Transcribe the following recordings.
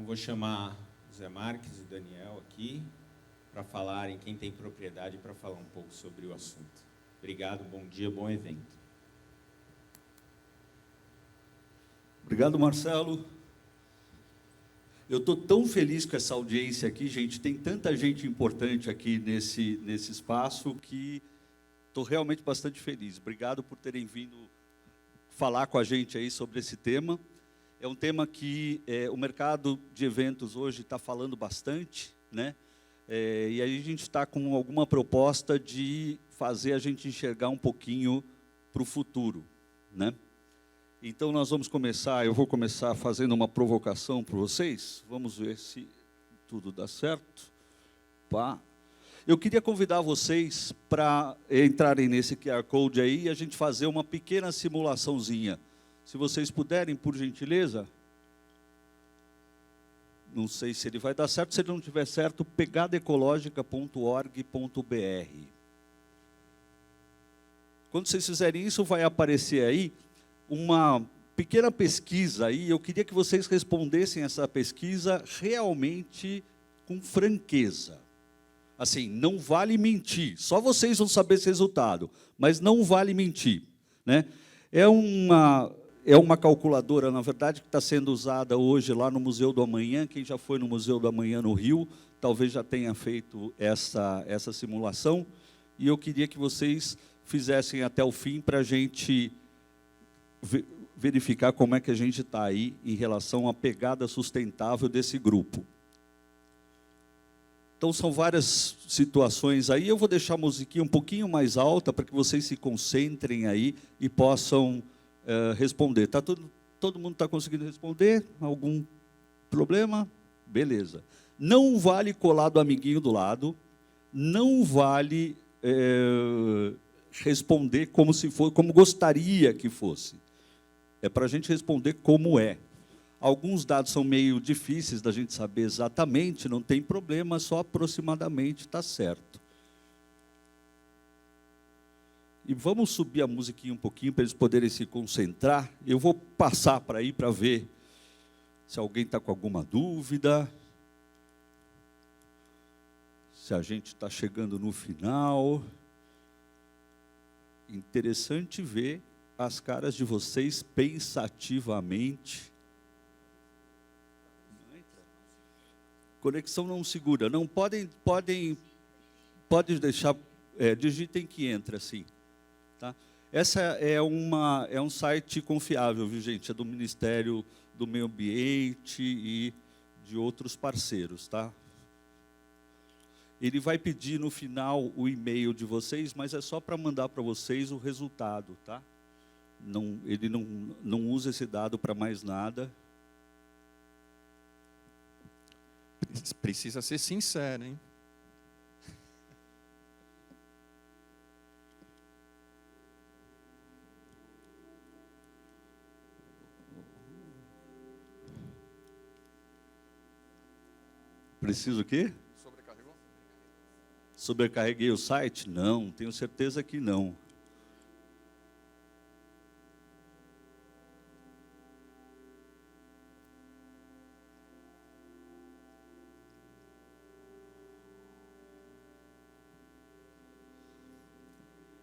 Então, vou chamar o Zé Marques e o Daniel aqui para falarem, quem tem propriedade, para falar um pouco sobre o assunto. Obrigado, bom dia, bom evento. Obrigado, Marcelo. Eu estou tão feliz com essa audiência aqui, gente. Tem tanta gente importante aqui nesse espaço que estou realmente bastante feliz. Obrigado por terem vindo falar com a gente aí sobre esse tema. É um tema que o mercado de eventos hoje está falando bastante, né? E aí a gente está com alguma proposta de fazer a gente enxergar um pouquinho para o futuro, né? Então, nós vamos começar, eu vou começar fazendo uma provocação para vocês. Vamos ver se tudo dá certo. Pá. Eu queria convidar vocês para entrarem nesse QR Code aí e a gente fazer uma pequena simulaçãozinha. Se vocês puderem, por gentileza. Não sei se ele vai dar certo. Se ele não tiver certo, pegadecologica.org.br. Quando vocês fizerem isso, vai aparecer aí uma pequena pesquisa aí. Eu queria que vocês respondessem essa pesquisa realmente com franqueza. Assim, não vale mentir. Só vocês vão saber esse resultado, mas não vale mentir, né? É uma calculadora, na verdade, que está sendo usada hoje lá no Museu do Amanhã. Quem já foi no Museu do Amanhã no Rio, talvez já tenha feito essa simulação. E eu queria que vocês fizessem até o fim para a gente verificar como é que a gente está aí em relação à pegada sustentável desse grupo. Então, são várias situações aí. Eu vou deixar a musiquinha um pouquinho mais alta para que vocês se concentrem aí e possam responder. Todo mundo está conseguindo responder? Algum problema? Beleza. Não vale colar do amiguinho do lado, não vale responder como se fosse, como gostaria que fosse. É para a gente responder como é. Alguns dados são meio difíceis da gente saber exatamente, não tem problema, só aproximadamente está certo. E vamos subir a musiquinha um pouquinho para eles poderem se concentrar. Eu vou passar para aí para ver se alguém está com alguma dúvida, se a gente está chegando no final. Interessante ver as caras de vocês pensativamente. Conexão não segura. Não podem deixar, digitem que entra, assim. Tá? Essa é um site confiável, viu, gente? É do Ministério do Meio Ambiente e de outros parceiros, tá? Ele vai pedir no final o e-mail de vocês, mas é só para mandar para vocês o resultado, tá? Ele não usa esse dado para mais nada. Precisa ser sincero, hein? Preciso o quê? Sobrecarregou? Sobrecarreguei o site? Não, tenho certeza que não.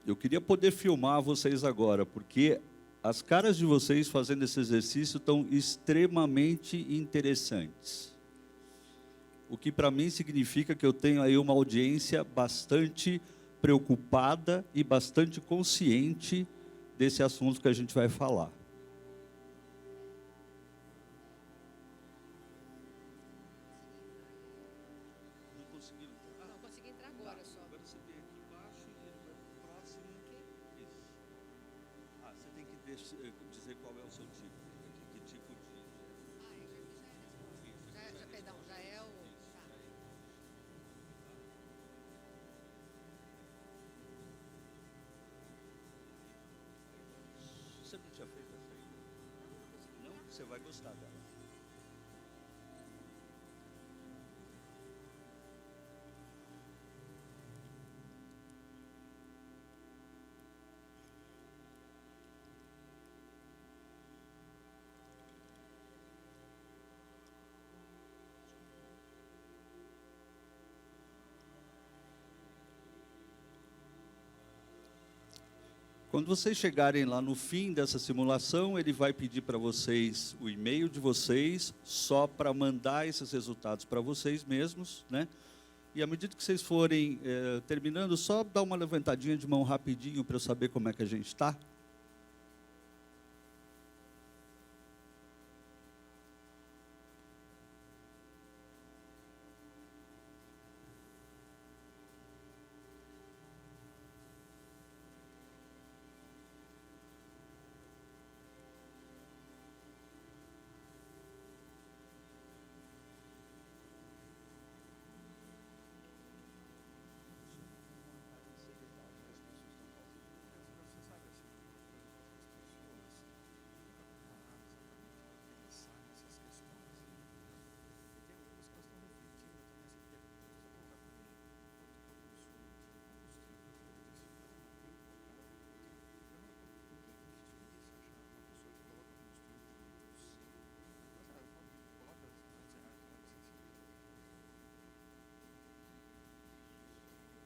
Eu queria poder filmar vocês agora, porque as caras de vocês fazendo esse exercício estão extremamente interessantes. O que para mim significa que eu tenho aí uma audiência bastante preocupada e bastante consciente desse assunto que a gente vai falar. Não consegui entrar agora só. Agora você vem aqui embaixo e ele vai para o próximo. Isso. Ah, você tem que dizer qual é o seu tipo. Que tipo de... Perdão, já é o... Tá. Você não tinha feito essa aí? Não? Você vai gostar dela. Quando vocês chegarem lá no fim dessa simulação, ele vai pedir para vocês o e-mail de vocês, só para mandar esses resultados para vocês mesmos, né? E à medida que vocês forem terminando, só dá uma levantadinha de mão rapidinho para eu saber como é que a gente está.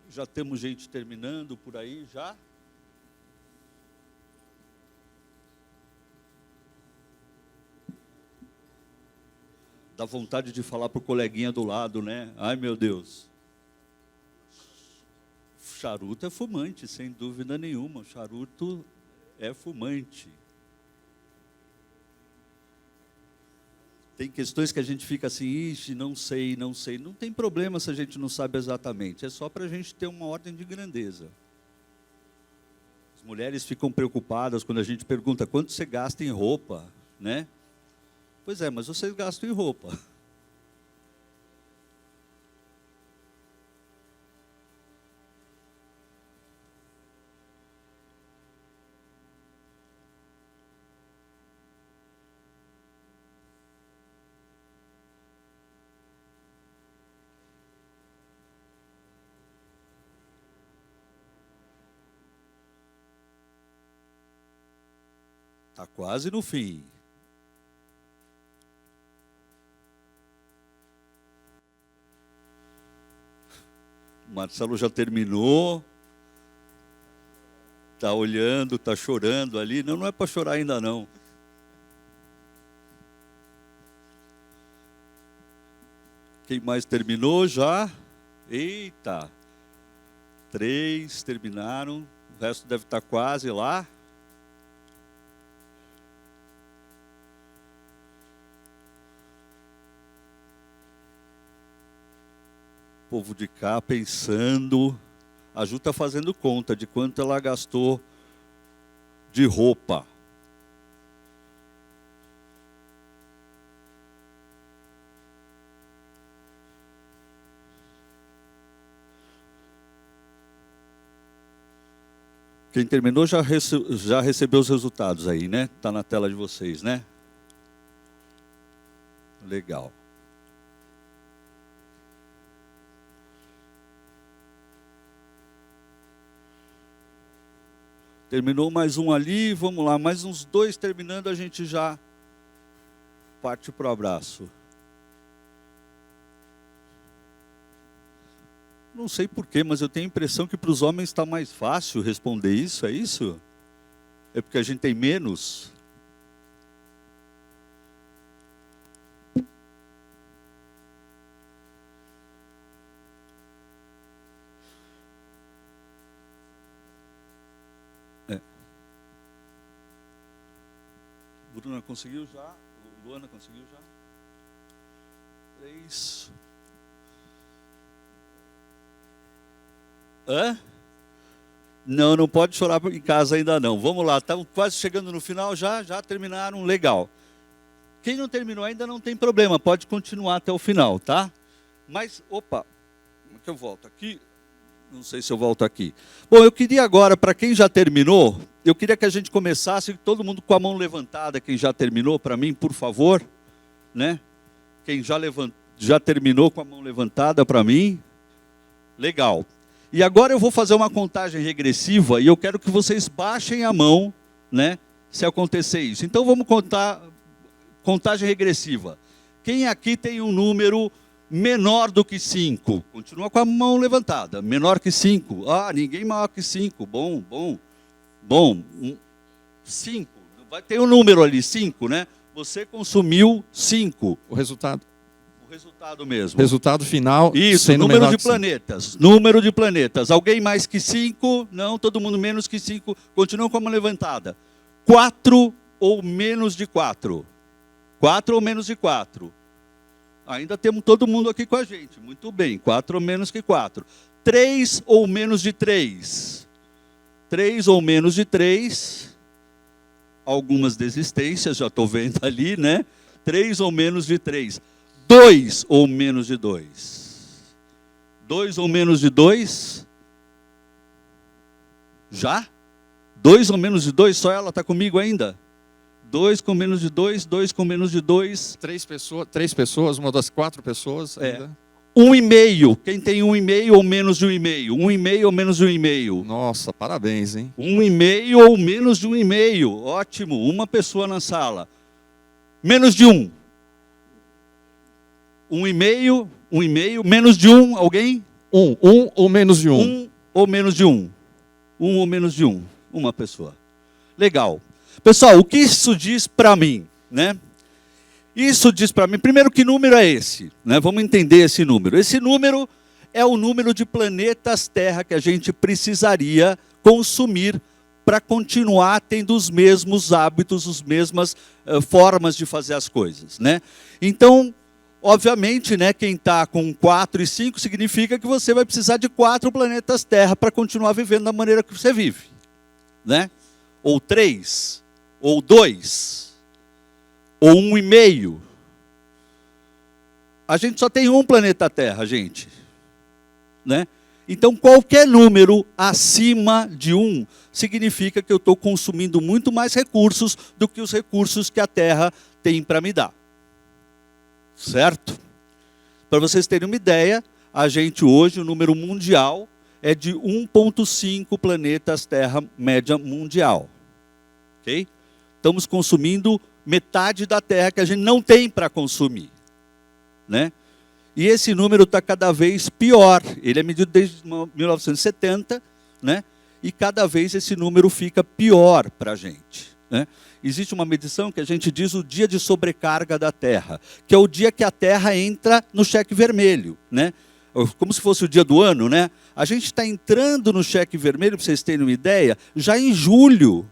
Já temos gente terminando por aí, já? Dá vontade de falar para o coleguinha do lado, né? Ai, meu Deus. Charuto é fumante, sem dúvida nenhuma. Charuto é fumante. Tem questões que a gente fica assim, ixi, não sei, não sei. Não tem problema se a gente não sabe exatamente. É só para a gente ter uma ordem de grandeza. As mulheres ficam preocupadas quando a gente pergunta quanto você gasta em roupa, né? Pois é, mas vocês gastam em roupa. Está quase no fim. O Marcelo já terminou. Está olhando, está chorando ali. Não, não é para chorar ainda não. Quem mais terminou já? Eita! 3 terminaram. O resto deve estar quase lá. O povo de cá pensando. A Ju está fazendo conta de quanto ela gastou de roupa. Quem terminou já recebeu os resultados aí, né? Está na tela de vocês, né? Legal. Terminou mais um ali, vamos lá, mais uns 2 terminando, a gente já parte para o abraço. Não sei porquê, mas eu tenho a impressão que para os homens está mais fácil responder isso, é isso? É porque a gente tem menos? Bruna conseguiu já? Luana conseguiu já? 3. Hã? Não, não pode chorar em casa ainda não. Vamos lá, estamos quase chegando no final, já terminaram, legal. Quem não terminou ainda não tem problema, pode continuar até o final, tá? Mas, opa, como é que eu volto aqui? Não sei se eu volto aqui. Bom, eu queria agora, para quem já terminou, eu queria que a gente começasse, todo mundo com a mão levantada, quem já terminou, para mim, por favor. Né? Quem já terminou com a mão levantada para mim. Legal. E agora eu vou fazer uma contagem regressiva e eu quero que vocês baixem a mão, né, se acontecer isso. Então vamos contar, contagem regressiva. Quem aqui tem um número menor do que 5? Continua com a mão levantada. Menor que 5. Ah, ninguém maior que 5. Bom, bom. Bom, 5. Vai ter um número ali, 5, né? Você consumiu 5. O resultado Mesmo. Resultado final Isso, sendo número menor de que 5. planetas. Número de planetas. Alguém mais que 5? Não, todo mundo menos que 5. Continua com a mão levantada. 4 ou menos de 4? 4 ou menos de 4? Ainda temos todo mundo aqui com a gente. Muito bem, 4 ou menos que 4. 3 ou menos de 3? 3 ou menos de 3? Algumas desistências, já estou vendo ali, né? 3 ou menos de 3. 2 ou menos de 2? 2 ou menos de 2? Já? 2 ou menos de 2? Só ela está comigo ainda? 2 com menos de 2, 2 com menos de 2. 3 pessoas, uma das 4 pessoas ainda. 1,5. Quem tem 1,5 ou menos de 1,5? 1,5 ou menos de 1,5? Nossa, parabéns, hein? 1,5 ou menos de 1,5. Ótimo, uma pessoa na sala. Menos de 1. 1,5, menos de 1, alguém? 1 ou menos de 1? 1 ou menos de 1. 1 ou menos de 1, uma pessoa. Legal. Pessoal, o que isso diz para mim, né? Isso diz para mim, primeiro, que número é esse? Né? Vamos entender esse número. Esse número é o número de planetas Terra que a gente precisaria consumir para continuar tendo os mesmos hábitos, as mesmas formas de fazer as coisas, né? Então, obviamente, né, quem está com 4 e 5 significa que você vai precisar de 4 planetas Terra para continuar vivendo da maneira que você vive, né? Ou 3, ou 2, ou 1,5. A gente só tem um planeta Terra, gente, né? Então, qualquer número acima de 1 significa que eu estou consumindo muito mais recursos do que os recursos que a Terra tem para me dar. Certo? Para vocês terem uma ideia, a gente hoje, o número mundial é de 1,5 planetas Terra média mundial. Ok? Estamos consumindo metade da Terra que a gente não tem para consumir, né? E esse número está cada vez pior. Ele é medido desde 1970, né? E cada vez esse número fica pior para a gente, né? Existe uma medição que a gente diz o dia de sobrecarga da Terra, que é o dia que a Terra entra no cheque vermelho, né? Como se fosse o dia do ano, né? A gente está entrando no cheque vermelho, para vocês terem uma ideia, já em julho.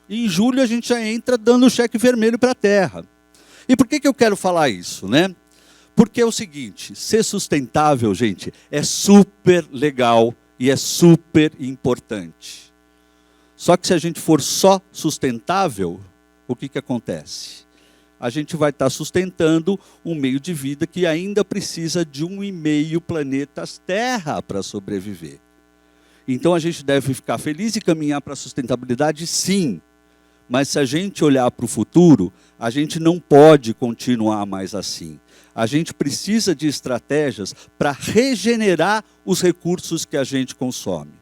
Em julho a gente já entra dando o cheque vermelho para a Terra. E por que eu quero falar isso, né? Porque é o seguinte, ser sustentável, gente, é super legal e é super importante. Só que se a gente for só sustentável, o que acontece? A gente vai estar sustentando um meio de vida que ainda precisa de 1,5 planetas Terra para sobreviver. Então a gente deve ficar feliz e caminhar para a sustentabilidade, sim. Mas se a gente olhar para o futuro, a gente não pode continuar mais assim. A gente precisa de estratégias para regenerar os recursos que a gente consome.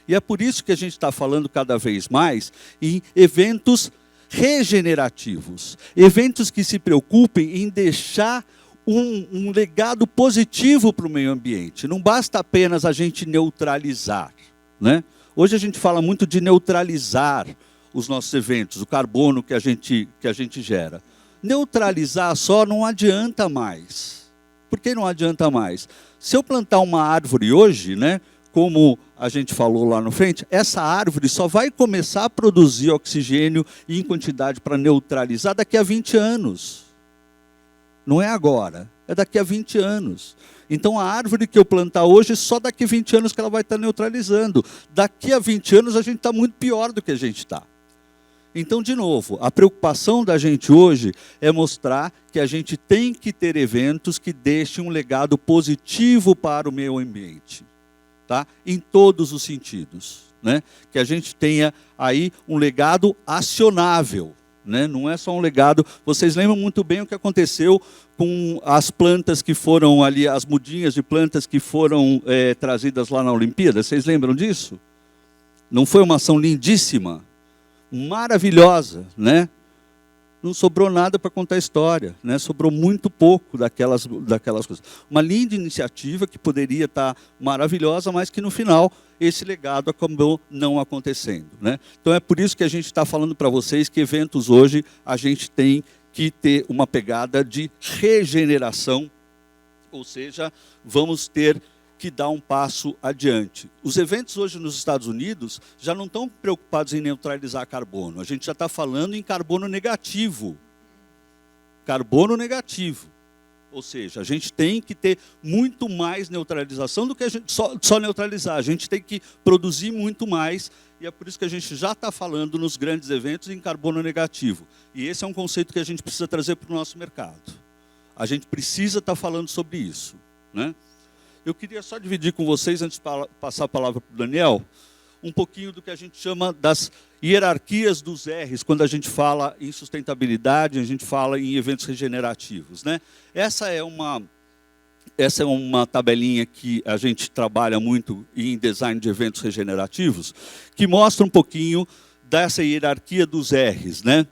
E é por isso que a gente está falando cada vez mais em eventos regenerativos. Eventos que se preocupem em deixar um legado positivo para o meio ambiente. Não basta apenas a gente neutralizar, né? Hoje a gente fala muito de neutralizar os nossos eventos, o carbono que a gente gera. Neutralizar só não adianta mais. Por que não adianta mais? Se eu plantar uma árvore hoje, né, como a gente falou lá no frente, essa árvore só vai começar a produzir oxigênio em quantidade para neutralizar daqui a 20 anos. Não é agora, é daqui a 20 anos. Então a árvore que eu plantar hoje, só daqui a 20 anos que ela vai estar neutralizando. Daqui a 20 anos a gente está muito pior do que a gente está. Então, de novo, a preocupação da gente hoje é mostrar que a gente tem que ter eventos que deixem um legado positivo para o meio ambiente, tá? Em todos os sentidos, né? Que a gente tenha aí um legado acionável, né? Não é só um legado. Vocês lembram muito bem o que aconteceu com as plantas que foram ali, as mudinhas de plantas que foram trazidas lá na Olimpíada? Vocês lembram disso? Não foi uma ação lindíssima? Maravilhosa, né? Não sobrou nada para contar a história, né? Sobrou muito pouco daquelas coisas. Uma linda iniciativa que poderia estar maravilhosa, mas que no final esse legado acabou não acontecendo, né? Então é por isso que a gente está falando para vocês que eventos hoje a gente tem que ter uma pegada de regeneração, ou seja, vamos ter que dar um passo adiante. Os eventos hoje nos Estados Unidos já não estão preocupados em neutralizar carbono. A gente já está falando em carbono negativo. Carbono negativo. Ou seja, a gente tem que ter muito mais neutralização do que a gente só neutralizar. A gente tem que produzir muito mais. E é por isso que a gente já está falando nos grandes eventos em carbono negativo. E esse é um conceito que a gente precisa trazer para o nosso mercado. A gente precisa estar falando sobre isso, né? Eu queria só dividir com vocês, antes de passar a palavra para o Daniel, um pouquinho do que a gente chama das hierarquias dos R's, quando a gente fala em sustentabilidade, a gente fala em eventos regenerativos, né? Essa é uma tabelinha que a gente trabalha muito em design de eventos regenerativos, que mostra um pouquinho dessa hierarquia dos R's, né?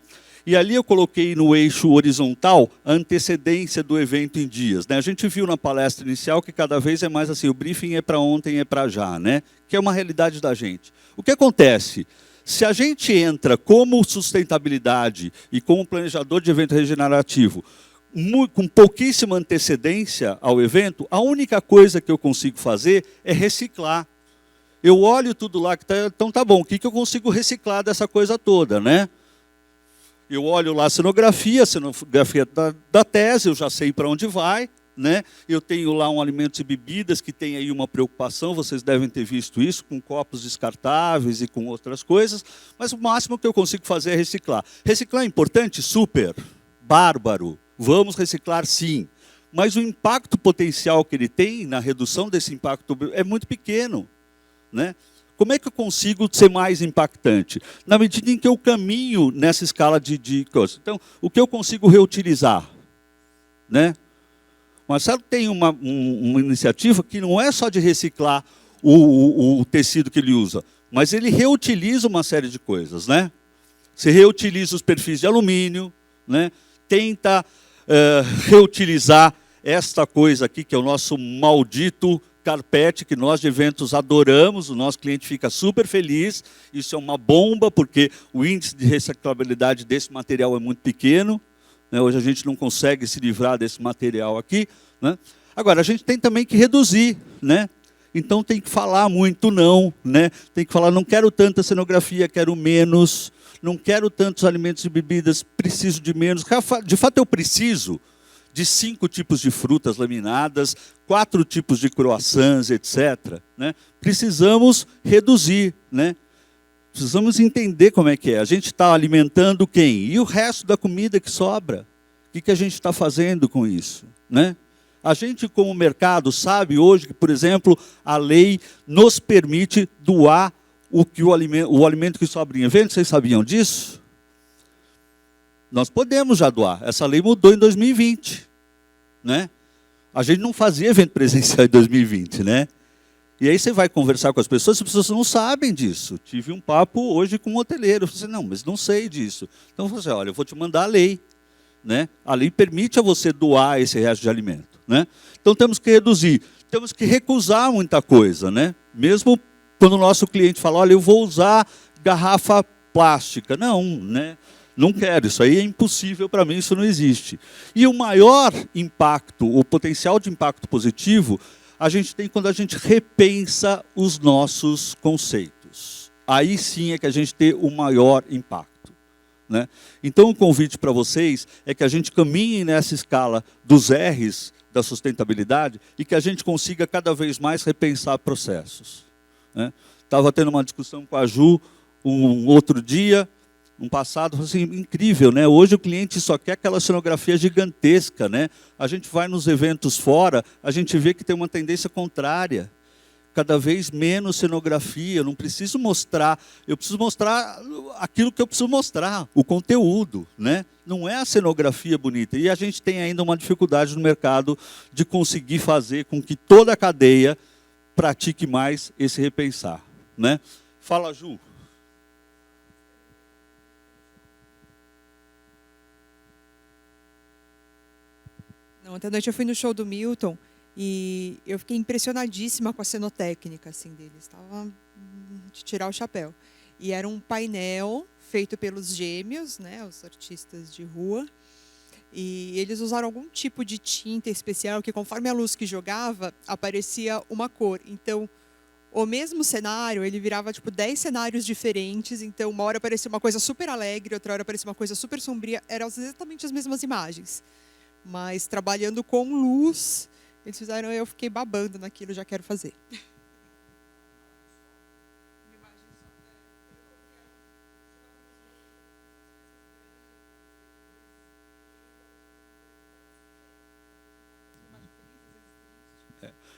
E ali eu coloquei no eixo horizontal a antecedência do evento em dias, né? A gente viu na palestra inicial que cada vez é mais assim, o briefing é para ontem, é para já, né? Que é uma realidade da gente. O que acontece? Se a gente entra como sustentabilidade e como planejador de evento regenerativo, com pouquíssima antecedência ao evento, a única coisa que eu consigo fazer é reciclar. Eu olho tudo lá, que então tá bom, o que eu consigo reciclar dessa coisa toda, né? Eu olho lá a cenografia da tese, eu já sei para onde vai, né? Eu tenho lá um alimentos e bebidas que tem aí uma preocupação, vocês devem ter visto isso, com copos descartáveis e com outras coisas, mas o máximo que eu consigo fazer é reciclar. Reciclar é importante? Super, bárbaro, vamos reciclar sim, mas o impacto potencial que ele tem na redução desse impacto é muito pequeno, né? Como é que eu consigo ser mais impactante? Na medida em que eu caminho nessa escala de coisas. Então, o que eu consigo reutilizar, né? O Marcelo tem uma iniciativa que não é só de reciclar o tecido que ele usa, mas ele reutiliza uma série de coisas, né? Você reutiliza os perfis de alumínio, né? Tenta reutilizar esta coisa aqui, que é o nosso maldito carpete, que nós de eventos adoramos, o nosso cliente fica super feliz, isso é uma bomba, porque o índice de reciclabilidade desse material é muito pequeno, né? Hoje a gente não consegue se livrar desse material aqui, né? Agora, a gente tem também que reduzir, né? Então tem que falar muito não, né? Tem que falar, não quero tanta cenografia, quero menos, não quero tantos alimentos e bebidas, preciso de menos. De fato, eu preciso de 5 tipos de frutas laminadas, 4 tipos de croissants, etc., né? Precisamos reduzir, né? Precisamos entender como é que é. A gente está alimentando quem? E o resto da comida que sobra? O que a gente está fazendo com isso, né? A gente, como mercado, sabe hoje que, por exemplo, a lei nos permite doar o alimento que sobra em eventos. Vocês sabiam disso? Nós podemos já doar. Essa lei mudou em 2020, né? A gente não fazia evento presencial em 2020, né? E aí você vai conversar com as pessoas não sabem disso. Tive um papo hoje com um hoteleiro. Eu falei assim, não, mas não sei disso. Então eu falei assim, olha, eu vou te mandar a lei, né? A lei permite a você doar esse resto de alimento, né? Então temos que reduzir, temos que recusar muita coisa, né? Mesmo quando o nosso cliente fala, olha, eu vou usar garrafa plástica. Não, né? Não quero, isso aí é impossível para mim, isso não existe. E o maior impacto, o potencial de impacto positivo, a gente tem quando a gente repensa os nossos conceitos. Aí sim é que a gente tem o maior impacto, né? Então o convite para vocês é que a gente caminhe nessa escala dos R's da sustentabilidade e que a gente consiga cada vez mais repensar processos, né? Estava tendo uma discussão com a Ju um outro dia, um passado, assim, incrível, né? Hoje o cliente só quer aquela cenografia gigantesca, né? A gente vai nos eventos fora, a gente vê que tem uma tendência contrária. Cada vez menos cenografia, eu não preciso mostrar, eu preciso mostrar aquilo que eu preciso mostrar, o conteúdo, né? Não é a cenografia bonita. E a gente tem ainda uma dificuldade no mercado de conseguir fazer com que toda a cadeia pratique mais esse repensar, né? Fala, Ju. Ontem à noite eu fui no show do Milton e eu fiquei impressionadíssima com a cenotécnica assim, deles. Estava de tirar o chapéu. E era um painel feito pelos gêmeos, né, os artistas de rua. E eles usaram algum tipo de tinta especial que, conforme a luz que jogava, aparecia uma cor. Então, o mesmo cenário, ele virava tipo 10 cenários diferentes. Então, uma hora aparecia uma coisa super alegre, outra hora aparecia uma coisa super sombria. Eram exatamente as mesmas imagens. Mas trabalhando com luz, eles fizeram, eu fiquei babando naquilo, já quero fazer.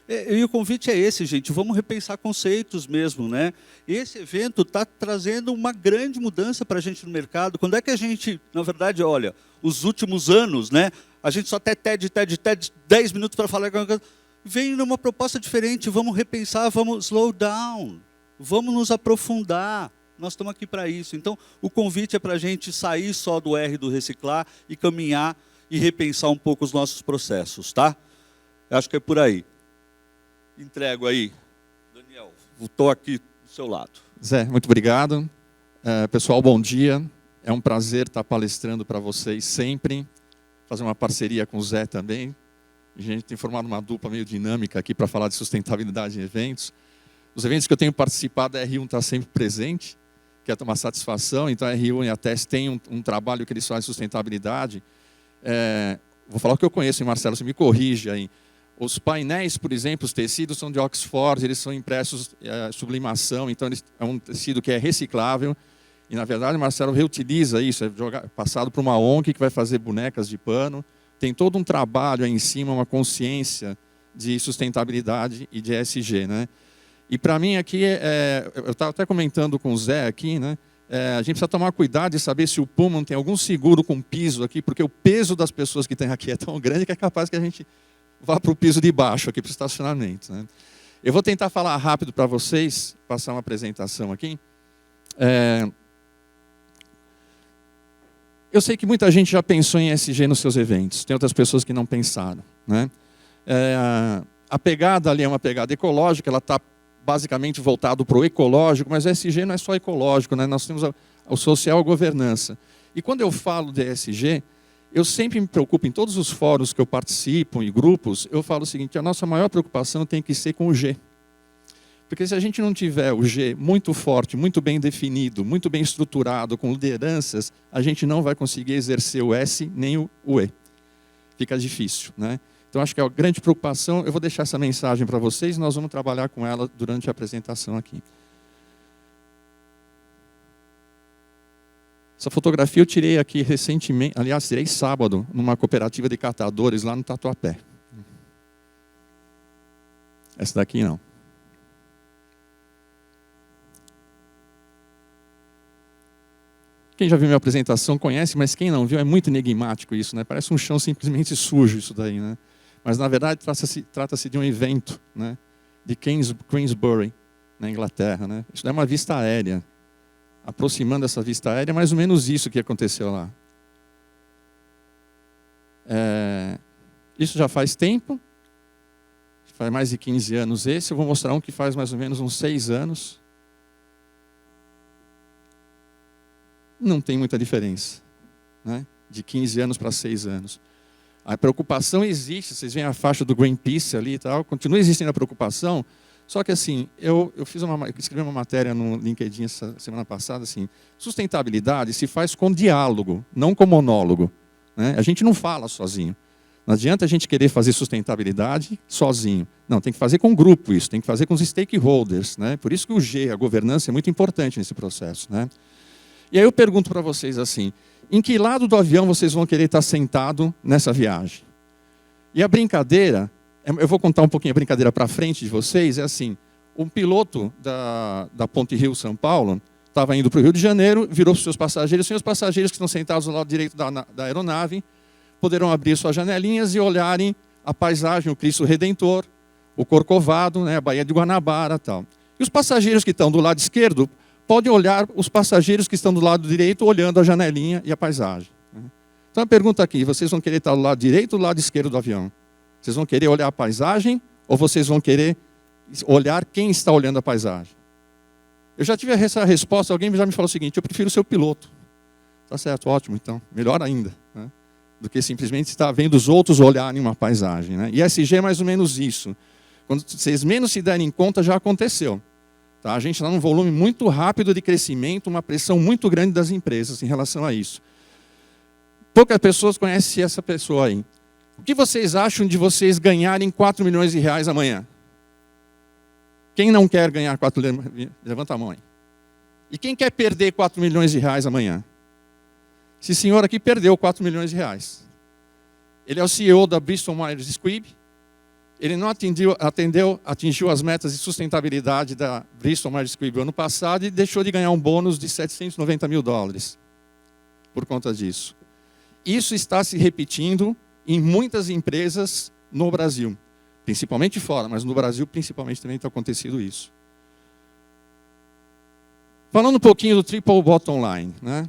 E o convite é esse, gente, vamos repensar conceitos mesmo, né? Esse evento está trazendo uma grande mudança para a gente no mercado. Quando é que a gente, na verdade, olha, os últimos anos, né? A gente só até TED, 10 minutos para falar alguma coisa. Vem numa proposta diferente, vamos repensar, vamos slow down, vamos nos aprofundar. Nós estamos aqui para isso. Então, o convite é para a gente sair só do R do reciclar e caminhar e repensar um pouco os nossos processos, tá? Eu acho que é por aí. Entrego aí. Daniel, estou aqui do seu lado. Zé, muito obrigado. Pessoal, bom dia. É um prazer estar palestrando para vocês sempre. Fazer uma parceria com o Zé também. A gente tem formado uma dupla meio dinâmica aqui para falar de sustentabilidade em eventos. Os eventos que eu tenho participado, a R1 está sempre presente, que é uma satisfação. Então, a R1 e a TES têm um trabalho que eles fazem de sustentabilidade. Vou falar o que eu conheço, hein, Marcelo? Você me corrige aí. Os painéis, por exemplo, os tecidos são de Oxford, eles são impressos sublimação, então é um tecido que é reciclável. E, na verdade, o Marcelo reutiliza isso, passado para uma ONG que vai fazer bonecas de pano. Tem todo um trabalho aí em cima, uma consciência de sustentabilidade e de ESG, né? E, para mim, aqui, eu estava até comentando com o Zé aqui, né? A gente precisa tomar cuidado e saber se o Pullman tem algum seguro com piso aqui, porque o peso das pessoas que tem aqui é tão grande que é capaz que a gente vá para o piso de baixo, aqui para o estacionamento, né? Eu vou tentar falar rápido para vocês, passar uma apresentação aqui. Eu sei que muita gente já pensou em ESG nos seus eventos, tem outras pessoas que não pensaram, né? A pegada ali é uma pegada ecológica, ela está basicamente voltada para o ecológico, mas o ESG não é só ecológico, né? Nós temos o social e a governança. E quando eu falo de ESG, eu sempre me preocupo, em todos os fóruns que eu participo, em grupos, eu falo o seguinte, a nossa maior preocupação tem que ser com o G. Porque se a gente não tiver o G muito forte, muito bem definido, muito bem estruturado, com lideranças, a gente não vai conseguir exercer o S nem o E. Fica difícil, né? Então, acho que é a grande preocupação. Eu vou deixar essa mensagem para vocês e nós vamos trabalhar com ela durante a apresentação aqui. Essa fotografia eu tirei aqui recentemente, aliás, tirei sábado, numa cooperativa de catadores lá no Tatuapé. Essa daqui não. Quem já viu minha apresentação conhece, mas quem não viu é muito enigmático isso, né? Parece um chão simplesmente sujo isso daí, né? Mas na verdade trata-se de um evento, né? De Queensbury, na Inglaterra, né? Isso é uma vista aérea. Aproximando essa vista aérea, é mais ou menos isso que aconteceu lá. Isso já faz tempo, faz mais de 15 anos esse, eu vou mostrar um que faz mais ou menos uns 6 anos. Não tem muita diferença, né? De 15 anos para 6 anos. A preocupação existe, vocês veem a faixa do Greenpeace ali e tal, continua existindo a preocupação. Só que assim, eu escrevi uma matéria no LinkedIn essa semana passada, assim, sustentabilidade se faz com diálogo, não com monólogo, né? A gente não fala sozinho. Não adianta a gente querer fazer sustentabilidade sozinho. Não, tem que fazer com o grupo isso, tem que fazer com os stakeholders, né? Por isso que o G, a governança, é muito importante nesse processo, né? E aí eu pergunto para vocês assim, em que lado do avião vocês vão querer estar sentado nessa viagem? E a brincadeira, eu vou contar um pouquinho a brincadeira para frente de vocês, é assim, um piloto da Ponte Rio-São Paulo estava indo para o Rio de Janeiro, virou para os seus passageiros, e os passageiros que estão sentados do lado direito da aeronave poderão abrir suas janelinhas e olharem a paisagem, o Cristo Redentor, o Corcovado, né, a Baía de Guanabara e tal. E os passageiros que estão do lado esquerdo podem olhar os passageiros que estão do lado direito olhando a janelinha e a paisagem, né? Então a pergunta aqui, vocês vão querer estar do lado direito ou do lado esquerdo do avião? Vocês vão querer olhar a paisagem ou vocês vão querer olhar quem está olhando a paisagem? Eu já tive essa resposta, alguém já me falou o seguinte, eu prefiro ser o piloto. Tá certo, ótimo, então, melhor ainda, né? Do que simplesmente estar vendo os outros olharem uma paisagem, né? E ESG é mais ou menos isso. Quando vocês menos se derem conta, já aconteceu. Tá? A gente está num volume muito rápido de crescimento, uma pressão muito grande das empresas em relação a isso. Poucas pessoas conhecem essa pessoa aí. O que vocês acham de vocês ganharem 4 milhões de reais amanhã? Quem não quer ganhar 4 milhões? Levanta a mão aí. E quem quer perder 4 milhões de reais amanhã? Esse senhor aqui perdeu 4 milhões de reais. Ele é o CEO da Bristol Myers Squibb. Ele não atingiu as metas de sustentabilidade da Bristol Myers Squibb ano passado e deixou de ganhar um bônus de $790 mil por conta disso. Isso está se repetindo em muitas empresas no Brasil, principalmente fora, mas no Brasil principalmente também está acontecendo isso. Falando um pouquinho do Triple Bottom Line, né?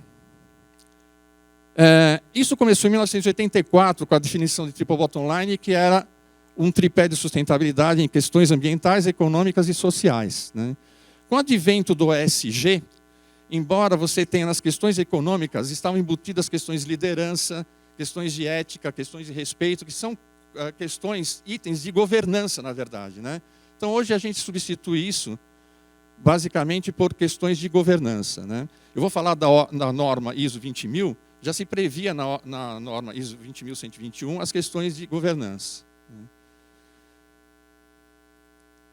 Isso começou em 1984 com a definição de Triple Bottom Line, que era um tripé de sustentabilidade em questões ambientais, econômicas e sociais, né? Com o advento do ESG, embora você tenha nas questões econômicas, estavam embutidas questões de liderança, questões de ética, questões de respeito, que são questões, itens de governança, na verdade, né? Então, hoje a gente substitui isso, basicamente, por questões de governança, né? Eu vou falar da norma ISO 20000, já se previa na norma ISO 20121 as questões de governança.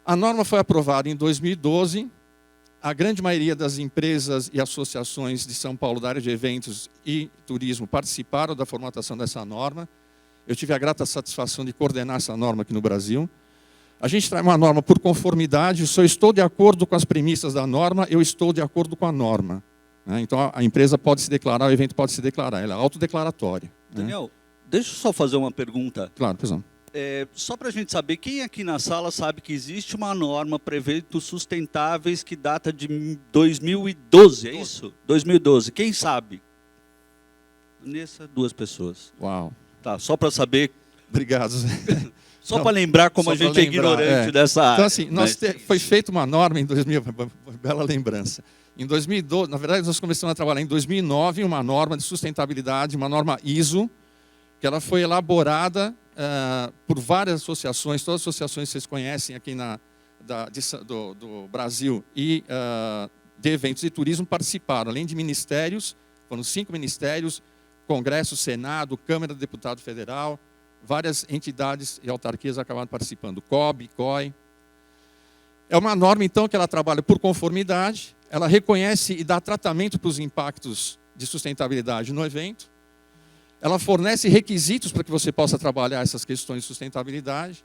A norma foi aprovada em 2012, a grande maioria das empresas e associações de São Paulo da área de eventos e turismo participaram da formatação dessa norma. Eu tive a grata satisfação de coordenar essa norma aqui no Brasil. A gente traz uma norma por conformidade, se eu estou de acordo com as premissas da norma, eu estou de acordo com a norma. Então a empresa pode se declarar, o evento pode se declarar, ela é autodeclaratória. Daniel, deixa eu só fazer uma pergunta. Claro, pessoal. Só para a gente saber, quem aqui na sala sabe que existe uma norma para eventos sustentáveis que data de 2012, é isso? 2012, quem sabe? Nessa, 2 pessoas. Uau. Tá, só para saber. Obrigado, Zé. Só para lembrar como a gente é ignorante dessa área. Então, assim, foi feita uma norma em 2000, bela lembrança. Em 2012, na verdade, nós começamos a trabalhar em 2009, uma norma de sustentabilidade, uma norma ISO, que ela foi elaborada por várias associações, todas as associações que vocês conhecem aqui do Brasil e de eventos de turismo participaram, além de ministérios, foram 5 ministérios, Congresso, Senado, Câmara do Deputado Federal, várias entidades e autarquias acabaram participando, COB, COI. É uma norma, então, que ela trabalha por conformidade, ela reconhece e dá tratamento para os impactos de sustentabilidade no evento, ela fornece requisitos para que você possa trabalhar essas questões de sustentabilidade.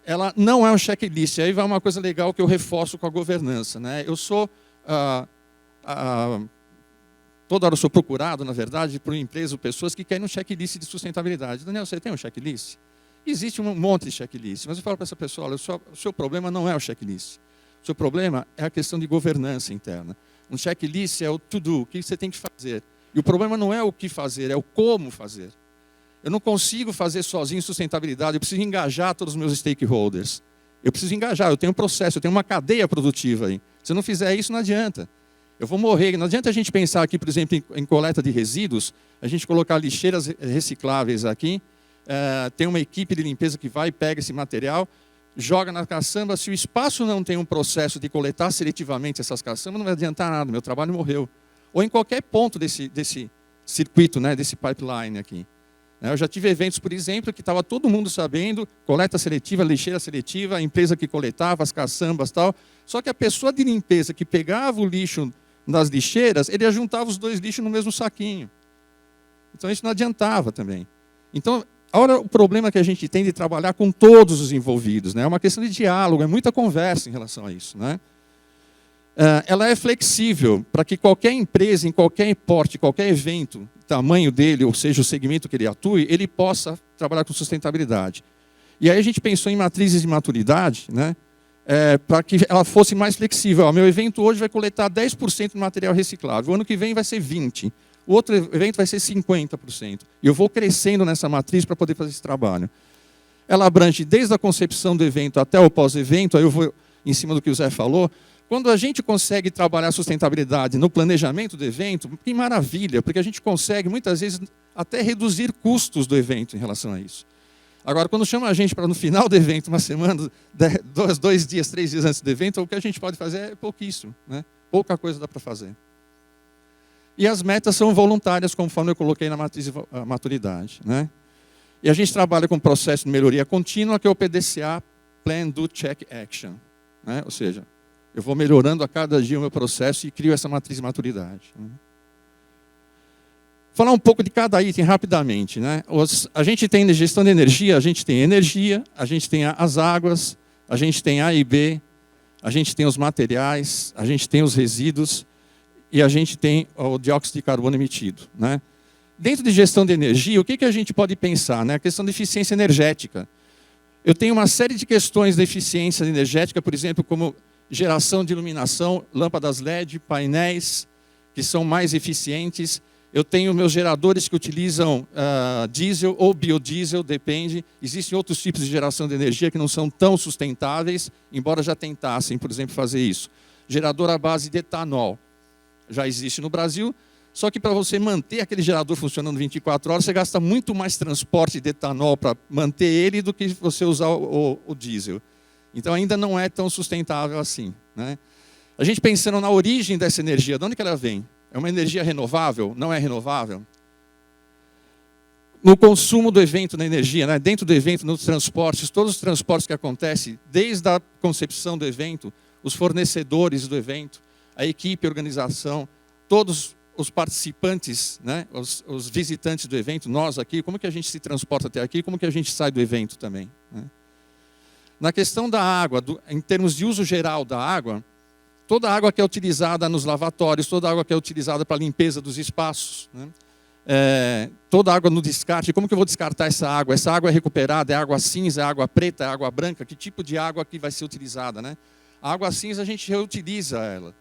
Ela não é um checklist. Aí vai uma coisa legal que eu reforço com a governança, né? Eu sou... toda hora eu sou procurado, na verdade, por empresas ou pessoas que querem um checklist de sustentabilidade. Daniel, você tem um checklist? Existe um monte de checklist. Mas eu falo para essa pessoa, olha, o seu problema não é o checklist. O seu problema é a questão de governança interna. Um checklist é o to-do, o que você tem que fazer. E o problema não é o que fazer, é o como fazer. Eu não consigo fazer sozinho sustentabilidade, eu preciso engajar todos os meus stakeholders. Eu preciso engajar, eu tenho um processo, eu tenho uma cadeia produtiva aí. Se eu não fizer isso, não adianta. Eu vou morrer. Não adianta a gente pensar aqui, por exemplo, em coleta de resíduos, a gente colocar lixeiras recicláveis aqui, tem uma equipe de limpeza que vai e pega esse material, joga na caçamba. Se o espaço não tem um processo de coletar seletivamente essas caçambas, não vai adiantar nada, meu trabalho morreu. Ou em qualquer ponto desse circuito, né, desse pipeline aqui. Eu já tive eventos, por exemplo, que estava todo mundo sabendo, coleta seletiva, lixeira seletiva, a empresa que coletava as caçambas e tal. Só que a pessoa de limpeza que pegava o lixo nas lixeiras, ele juntava os 2 lixos no mesmo saquinho. Então isso não adiantava também. Então, olha o problema que a gente tem de trabalhar com todos os envolvidos, né? É uma questão de diálogo, é muita conversa em relação a isso, né? Ela é flexível para que qualquer empresa, em qualquer porte, qualquer evento, tamanho dele, ou seja, o segmento que ele atue, ele possa trabalhar com sustentabilidade. E aí a gente pensou em matrizes de maturidade, né, para que ela fosse mais flexível. O meu evento hoje vai coletar 10% de material reciclável, o ano que vem vai ser 20%. o outro evento vai ser 50%. E eu vou crescendo nessa matriz para poder fazer esse trabalho. Ela abrange desde a concepção do evento até o pós-evento, aí eu vou em cima do que o Zé falou. Quando a gente consegue trabalhar a sustentabilidade no planejamento do evento, que maravilha, porque a gente consegue, muitas vezes, até reduzir custos do evento em relação a isso. Agora, quando chama a gente para no final do evento, uma semana, 2 dias, 3 dias antes do evento, o que a gente pode fazer é pouquíssimo, né? Pouca coisa dá para fazer. E as metas são voluntárias, conforme eu coloquei na matriz de maturidade, né? E a gente trabalha com um processo de melhoria contínua, que é o PDCA, Plan, Do, Check, Action, né? Ou seja, eu vou melhorando a cada dia o meu processo e crio essa matriz de maturidade, né? Falar um pouco de cada item rapidamente, né? A gente tem de gestão de energia, a gente tem as águas, a gente tem A e B, a gente tem os materiais, a gente tem os resíduos e a gente tem o dióxido de carbono emitido, né? Dentro de gestão de energia, o que a gente pode pensar, né? A questão de eficiência energética. Eu tenho uma série de questões de eficiência energética, por exemplo, como geração de iluminação, lâmpadas LED, painéis que são mais eficientes. Eu tenho meus geradores que utilizam diesel ou biodiesel, depende. Existem outros tipos de geração de energia que não são tão sustentáveis, embora já tentassem, por exemplo, fazer isso. Gerador à base de etanol. Já existe no Brasil, só que para você manter aquele gerador funcionando 24 horas, você gasta muito mais transporte de etanol para manter ele do que você usar o diesel. Então ainda não é tão sustentável assim, né? A gente pensando na origem dessa energia, de onde que ela vem? É uma energia renovável? Não é renovável? No consumo do evento, na energia, né? Dentro do evento, nos transportes, todos os transportes que acontecem, desde a concepção do evento, os fornecedores do evento, a equipe, a organização, todos os participantes, né? Os visitantes do evento, nós aqui, como que a gente se transporta até aqui, como que a gente sai do evento também, né? Na questão da água, em termos de uso geral da água, toda a água que é utilizada nos lavatórios, toda a água que é utilizada para a limpeza dos espaços, né? Toda a água no descarte, como que eu vou descartar essa água? Essa água é recuperada, é água cinza, é água preta, é água branca? Que tipo de água que vai ser utilizada, né? A água cinza a gente reutiliza ela,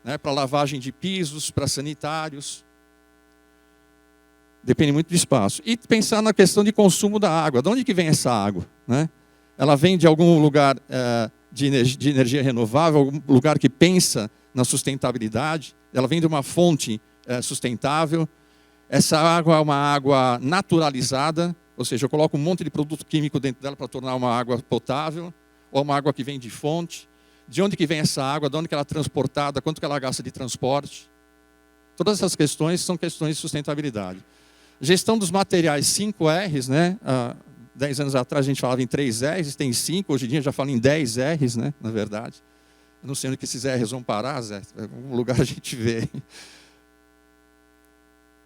né? Para lavagem de pisos, para sanitários. Depende muito do espaço. E pensar na questão de consumo da água. De onde que vem essa água, né? Ela vem de algum lugar de energia renovável, algum lugar que pensa na sustentabilidade. Ela vem de uma fonte sustentável. Essa água é uma água naturalizada, ou seja, eu coloco um monte de produto químico dentro dela para tornar uma água potável, ou uma água que vem de fonte. De onde que vem essa água, de onde que ela é transportada, quanto que ela gasta de transporte. Todas essas questões são questões de sustentabilidade. Gestão dos materiais, 5 R's, né? 10 anos atrás a gente falava em 3 R's, tem 5, hoje em dia já fala em 10 R's, né? Na verdade. Eu não sei onde que esses R's vão parar, Zé. Em algum lugar a gente vê.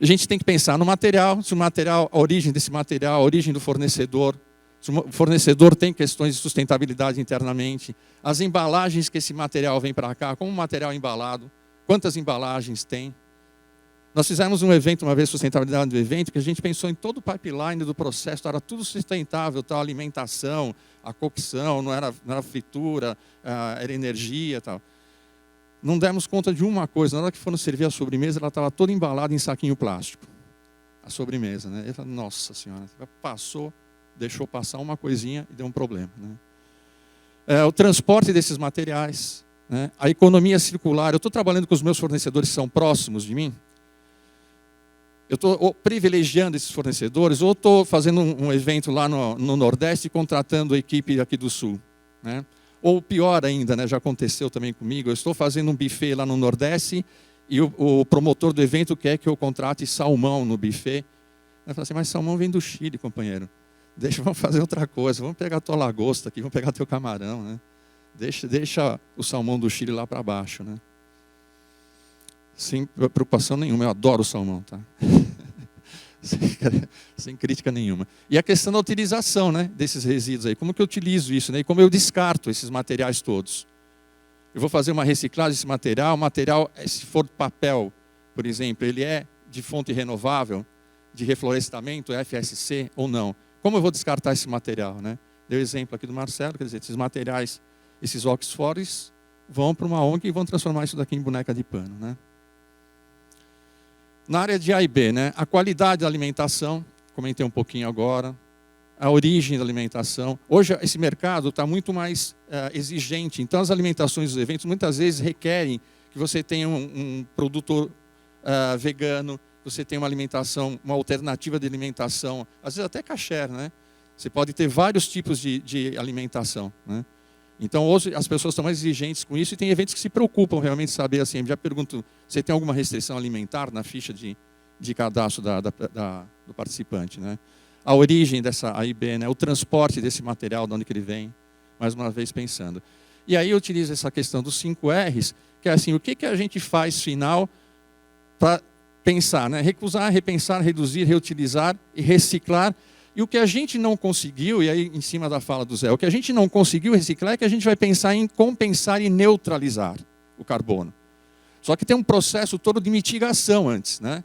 A gente tem que pensar no material, se o material, a origem desse material, a origem do fornecedor. Se o fornecedor tem questões de sustentabilidade internamente. As embalagens que esse material vem para cá, como o material é embalado, quantas embalagens tem. Nós fizemos um evento uma vez, sustentabilidade do evento, que a gente pensou em todo o pipeline do processo, era tudo sustentável, a alimentação, a cocção, não era fritura, era energia, tal. Não demos conta de uma coisa, na hora que foram servir a sobremesa, ela estava toda embalada em saquinho plástico. A sobremesa, né? Eu falei, nossa senhora, passou, deixou passar uma coisinha e deu um problema, né? O transporte desses materiais, né? A economia circular. Eu estou trabalhando com os meus fornecedores que são próximos de mim. Eu estou privilegiando esses fornecedores, ou estou fazendo um evento lá no Nordeste e contratando a equipe aqui do Sul, né? Ou pior ainda, né? Já aconteceu também comigo, eu estou fazendo um buffet lá no Nordeste e o promotor do evento quer que eu contrate salmão no buffet. Eu falo assim, mas salmão vem do Chile, companheiro. Vamos fazer outra coisa, vamos pegar a tua lagosta aqui, vamos pegar teu camarão, né? Deixa o salmão do Chile lá para baixo, né? Sem preocupação nenhuma, eu adoro o salmão, tá? Sem crítica nenhuma. E a questão da utilização, né, desses resíduos aí, como que eu utilizo isso, né? E como eu descarto esses materiais todos. Eu vou fazer uma reciclagem desse material, o material, se for papel, por exemplo, ele é de fonte renovável, de reflorestamento, FSC ou não. Como eu vou descartar esse material, né? Deu exemplo aqui do Marcelo, quer dizer, esses materiais, esses Oxfords, vão para uma ONG e vão transformar isso daqui em boneca de pano, né? Na área de A e B, né? A qualidade da alimentação, comentei um pouquinho agora, a origem da alimentação. Hoje esse mercado está muito mais exigente, então as alimentações dos eventos muitas vezes requerem que você tenha um produtor vegano, você tenha uma alimentação, uma alternativa de alimentação, às vezes até kasher, né? Você pode ter vários tipos de alimentação, né? Então hoje as pessoas estão mais exigentes com isso e tem eventos que se preocupam realmente de saber assim. Eu já pergunto, você tem alguma restrição alimentar na ficha de cadastro do participante, né? A origem dessa AIB, né? O transporte desse material, de onde que ele vem, mais uma vez pensando. E aí eu utilizo essa questão dos 5 R's, que é assim, o que a gente faz final para pensar, né? Recusar, repensar, reduzir, reutilizar e reciclar. E o que a gente não conseguiu, e aí em cima da fala do Zé, o que a gente não conseguiu reciclar é que a gente vai pensar em compensar e neutralizar o carbono. Só que tem um processo todo de mitigação antes, né?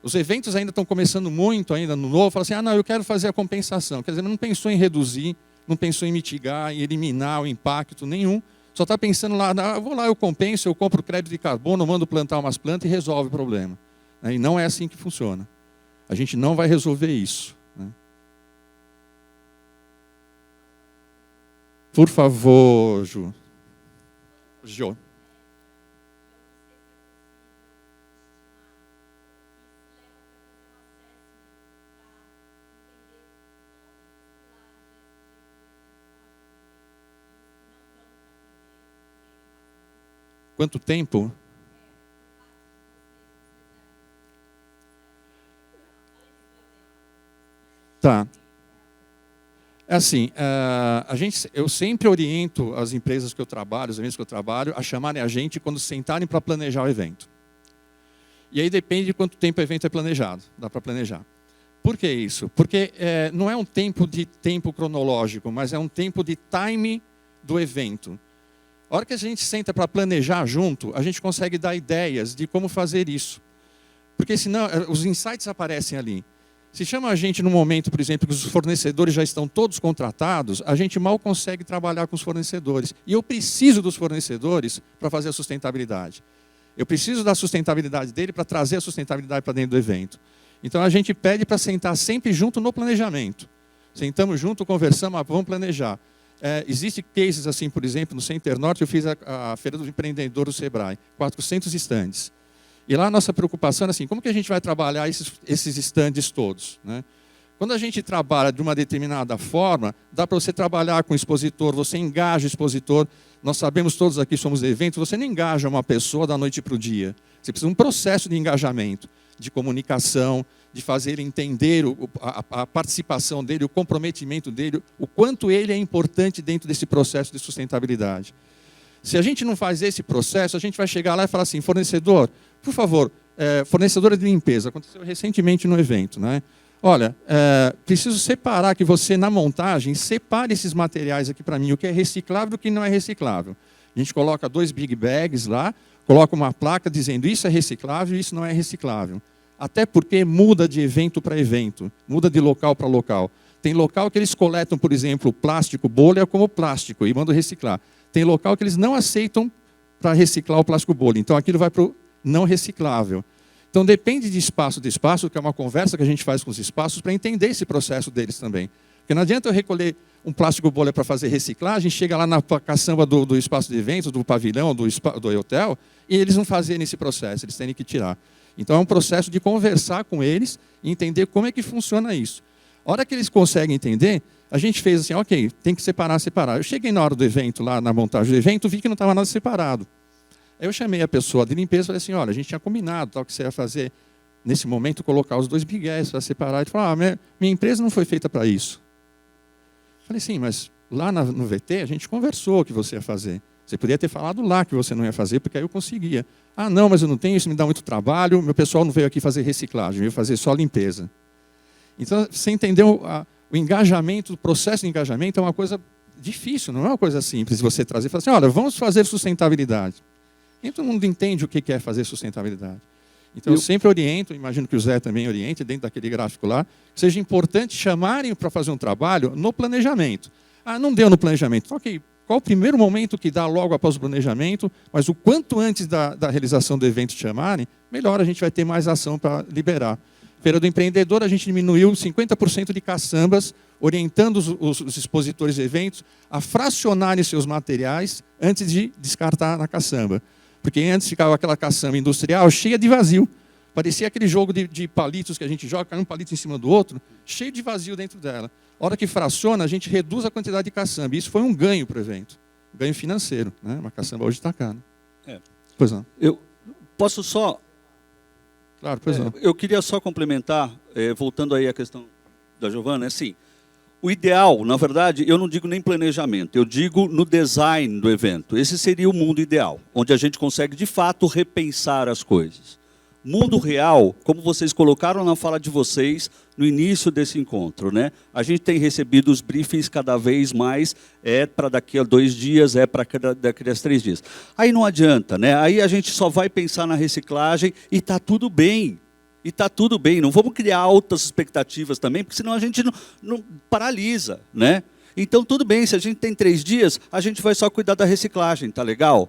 Os eventos ainda estão começando muito, ainda no novo, falam assim, não, eu quero fazer a compensação. Quer dizer, não pensou em reduzir, não pensou em mitigar, em eliminar o impacto nenhum, só está pensando lá, eu vou lá, eu compenso, eu compro crédito de carbono, mando plantar umas plantas e resolve o problema. E não é assim que funciona. A gente não vai resolver isso. Por favor, Ju. Quanto tempo? Tá. É assim, eu sempre oriento as empresas que eu trabalho, os eventos que eu trabalho, a chamarem a gente quando sentarem para planejar o evento. E aí depende de quanto tempo o evento é planejado, dá para planejar. Por que isso? Porque não é um tempo cronológico, mas é um tempo de time do evento. A hora que a gente senta para planejar junto, a gente consegue dar ideias de como fazer isso. Porque senão, os insights aparecem ali. Se chama a gente no momento, por exemplo, que os fornecedores já estão todos contratados, a gente mal consegue trabalhar com os fornecedores. E eu preciso dos fornecedores para fazer a sustentabilidade. Eu preciso da sustentabilidade dele para trazer a sustentabilidade para dentro do evento. Então a gente pede para sentar sempre junto no planejamento. Sentamos junto, conversamos, vamos planejar. Existem cases assim, por exemplo, no Center Norte, eu fiz a Feira do Empreendedor do Sebrae, 400 estandes. E lá a nossa preocupação é assim, como que a gente vai trabalhar esses estandes todos, né? Quando a gente trabalha de uma determinada forma, dá para você trabalhar com o expositor, você engaja o expositor. Nós sabemos todos aqui, somos de eventos, você não engaja uma pessoa da noite para o dia. Você precisa de um processo de engajamento, de comunicação, de fazer ele entender a participação dele, o comprometimento dele, o quanto ele é importante dentro desse processo de sustentabilidade. Se a gente não faz esse processo, a gente vai chegar lá e falar assim, fornecedor, por favor, fornecedora de limpeza, aconteceu recentemente no evento, né? Olha, preciso separar que você, na montagem, separe esses materiais aqui para mim, o que é reciclável e o que não é reciclável. A gente coloca 2 big bags lá, coloca uma placa dizendo isso é reciclável e isso não é reciclável. Até porque muda de evento para evento, muda de local para local. Tem local que eles coletam, por exemplo, plástico bolha como plástico e mandam reciclar. Tem local que eles não aceitam para reciclar o plástico bolha. Então aquilo vai para o não reciclável. Então depende de espaço, que é uma conversa que a gente faz com os espaços para entender esse processo deles também. Porque não adianta eu recolher um plástico bolha para fazer reciclagem, chega lá na caçamba do espaço de eventos, do pavilhão, do hotel, e eles não fazerem esse processo, eles têm que tirar. Então é um processo de conversar com eles e entender como é que funciona isso. A hora que eles conseguem entender, a gente fez assim, ok, tem que separar. Eu cheguei na hora do evento, lá na montagem do evento, vi que não estava nada separado. Aí eu chamei a pessoa de limpeza e falei assim, olha, a gente tinha combinado tal, que você ia fazer, nesse momento, colocar os 2 big bags para separar. Ele falou, minha empresa não foi feita para isso. Falei, sim, mas lá no VT a gente conversou o que você ia fazer. Você podia ter falado lá que você não ia fazer, porque aí eu conseguia. Não, mas eu não tenho, isso me dá muito trabalho, meu pessoal não veio aqui fazer reciclagem, veio fazer só limpeza. Então, você entendeu, o engajamento, o processo de engajamento é uma coisa difícil, não é uma coisa simples de você trazer e falar assim, olha, vamos fazer sustentabilidade. Nem todo mundo entende o que é fazer sustentabilidade. Então, eu sempre oriento, imagino que o Zé também oriente, dentro daquele gráfico lá, que seja importante chamarem para fazer um trabalho no planejamento. Não deu no planejamento. Ok, qual o primeiro momento que dá logo após o planejamento, mas o quanto antes da realização do evento te chamarem, melhor a gente vai ter mais ação para liberar. Feira do Empreendedor, a gente diminuiu 50% de caçambas, orientando os expositores de eventos a fracionarem seus materiais antes de descartar na caçamba. Porque antes ficava aquela caçamba industrial cheia de vazio. Parecia aquele jogo de palitos que a gente joga, cai um palito em cima do outro, cheio de vazio dentro dela. A hora que fraciona, a gente reduz a quantidade de caçamba. Isso foi um ganho para o evento. Ganho financeiro. Né? Uma caçamba hoje está cara. Pois não. Eu posso só... Claro, pois não. Eu queria só complementar, voltando aí à questão da Giovana, assim, o ideal, na verdade, eu não digo nem planejamento, eu digo no design do evento. Esse seria o mundo ideal, onde a gente consegue, de fato, repensar as coisas. Mundo real, como vocês colocaram na fala de vocês no início desse encontro, né? A gente tem recebido os briefings cada vez mais, para daqui a 2 dias, para daqui a 3 dias. Aí não adianta, né? Aí a gente só vai pensar na reciclagem e está tudo bem. E está tudo bem, não vamos criar altas expectativas também, porque senão a gente não paralisa, né? Então tudo bem, se a gente tem 3 dias, a gente vai só cuidar da reciclagem, tá legal?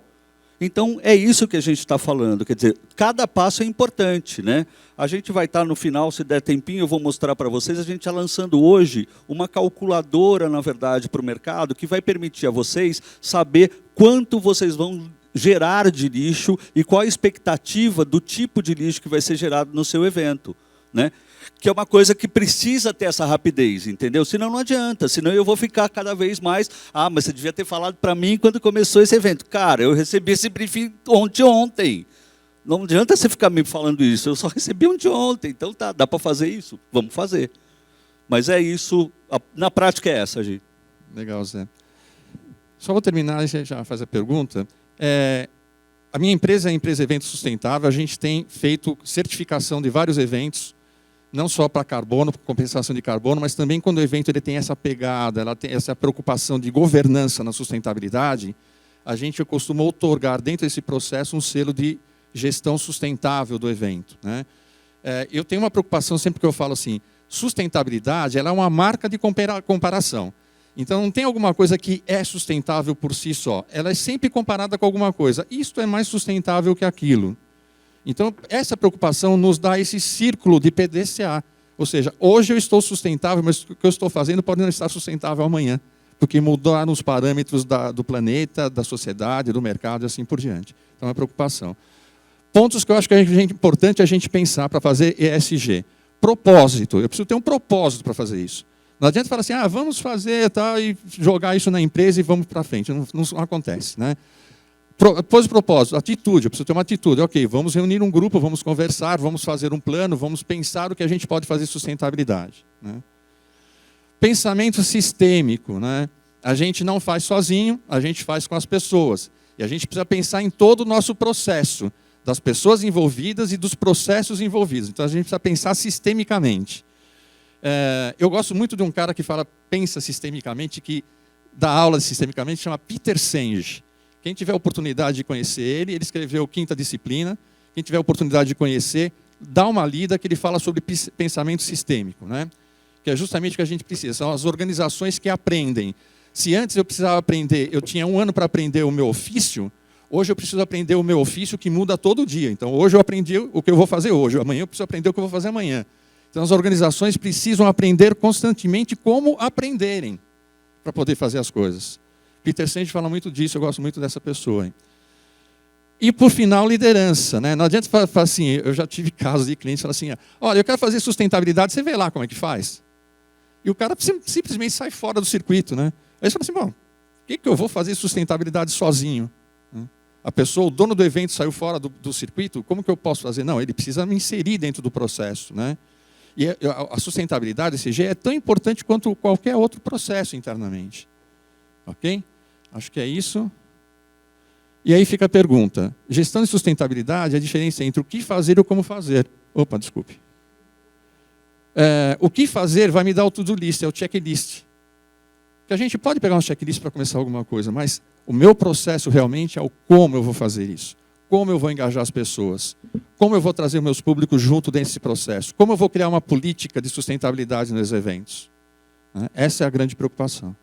Então, é isso que a gente está falando. Quer dizer, cada passo é importante, né? A gente vai estar no final, se der tempinho, eu vou mostrar para vocês. A gente está lançando hoje uma calculadora, na verdade, para o mercado, que vai permitir a vocês saber quanto vocês vão gerar de lixo e qual a expectativa do tipo de lixo que vai ser gerado no seu evento, né? Que é uma coisa que precisa ter essa rapidez, entendeu? Senão não adianta, senão eu vou ficar cada vez mais... Ah, mas você devia ter falado para mim quando começou esse evento. Cara, eu recebi esse briefing ontem. Não adianta você ficar me falando isso, eu só recebi ontem. Então tá, dá para fazer isso? Vamos fazer. Mas é isso, na prática é essa, gente. Legal, Zé. Só vou terminar, e você já faz a pergunta. A minha empresa é a empresa Evento Sustentável, a gente tem feito certificação de vários eventos, não só para carbono, para compensação de carbono, mas também quando o evento ele tem essa pegada, ela tem essa preocupação de governança na sustentabilidade, a gente costuma outorgar dentro desse processo um selo de gestão sustentável do evento, né? Eu tenho uma preocupação sempre que eu falo assim, sustentabilidade ela é uma marca de comparação. Então não tem alguma coisa que é sustentável por si só, ela é sempre comparada com alguma coisa. Isto é mais sustentável que aquilo. Então, essa preocupação nos dá esse círculo de PDCA. Ou seja, hoje eu estou sustentável, mas o que eu estou fazendo pode não estar sustentável amanhã, porque mudaram os parâmetros do planeta, da sociedade, do mercado e assim por diante. Então, é uma preocupação. Pontos que eu acho que é importante a gente pensar para fazer ESG. Propósito. Eu preciso ter um propósito para fazer isso. Não adianta falar assim, vamos fazer tal, e jogar isso na empresa e vamos para frente. Não acontece, né? Pôs o propósito, atitude, eu preciso ter uma atitude. Ok, vamos reunir um grupo, vamos conversar, vamos fazer um plano, vamos pensar o que a gente pode fazer sustentabilidade, né? Pensamento sistêmico, né? A gente não faz sozinho, a gente faz com as pessoas. E a gente precisa pensar em todo o nosso processo, das pessoas envolvidas e dos processos envolvidos. Então a gente precisa pensar sistemicamente. Eu gosto muito de um cara que pensa sistemicamente, que dá aula sistemicamente, chama Peter Senge. Quem tiver oportunidade de conhecer ele escreveu Quinta Disciplina. Quem tiver oportunidade de conhecer, dá uma lida que ele fala sobre pensamento sistêmico, né? Que é justamente o que a gente precisa. São as organizações que aprendem. Se antes eu precisava aprender, eu tinha 1 ano para aprender o meu ofício, hoje eu preciso aprender o meu ofício que muda todo dia. Então, hoje eu aprendi o que eu vou fazer hoje, amanhã eu preciso aprender o que eu vou fazer amanhã. Então, as organizações precisam aprender constantemente como aprenderem para poder fazer as coisas. Peter Senge fala muito disso, eu gosto muito dessa pessoa, hein? E, por final, liderança, né? Não adianta falar assim, eu já tive casos de clientes que falam assim, olha, eu quero fazer sustentabilidade, você vê lá como é que faz. E o cara simplesmente sai fora do circuito, né? Aí você fala assim, bom, por que eu vou fazer sustentabilidade sozinho? A pessoa, o dono do evento saiu fora do circuito, como que eu posso fazer? Não, ele precisa me inserir dentro do processo, né? E a sustentabilidade, esse G, é tão importante quanto qualquer outro processo internamente. Ok? Acho que é isso. E aí fica a pergunta. Gestão de sustentabilidade, a diferença entre o que fazer e o como fazer. Opa, desculpe. O que fazer vai me dar o to-do list, é o checklist. Que a gente pode pegar um checklist para começar alguma coisa, mas o meu processo realmente é o como eu vou fazer isso. Como eu vou engajar as pessoas. Como eu vou trazer meus públicos junto desse processo. Como eu vou criar uma política de sustentabilidade nos eventos. Essa é a grande preocupação.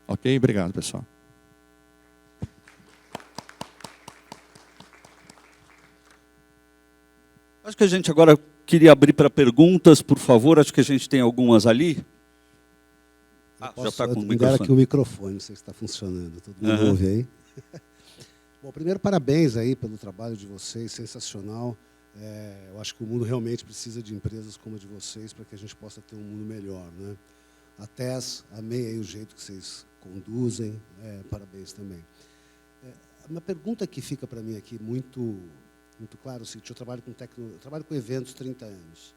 Ok? Obrigado, pessoal. Acho que a gente agora queria abrir para perguntas, por favor. Acho que a gente tem algumas ali. Já está com o microfone. Aqui o microfone, não sei se está funcionando. Todo mundo ouve aí? Bom, primeiro, parabéns aí pelo trabalho de vocês, sensacional. Eu acho que o mundo realmente precisa de empresas como a de vocês para que a gente possa ter um mundo melhor, né? A TES, amei aí o jeito que vocês conduzem, parabéns também. Uma pergunta que fica para mim aqui muito claro, assim, eu trabalho com eventos 30 anos.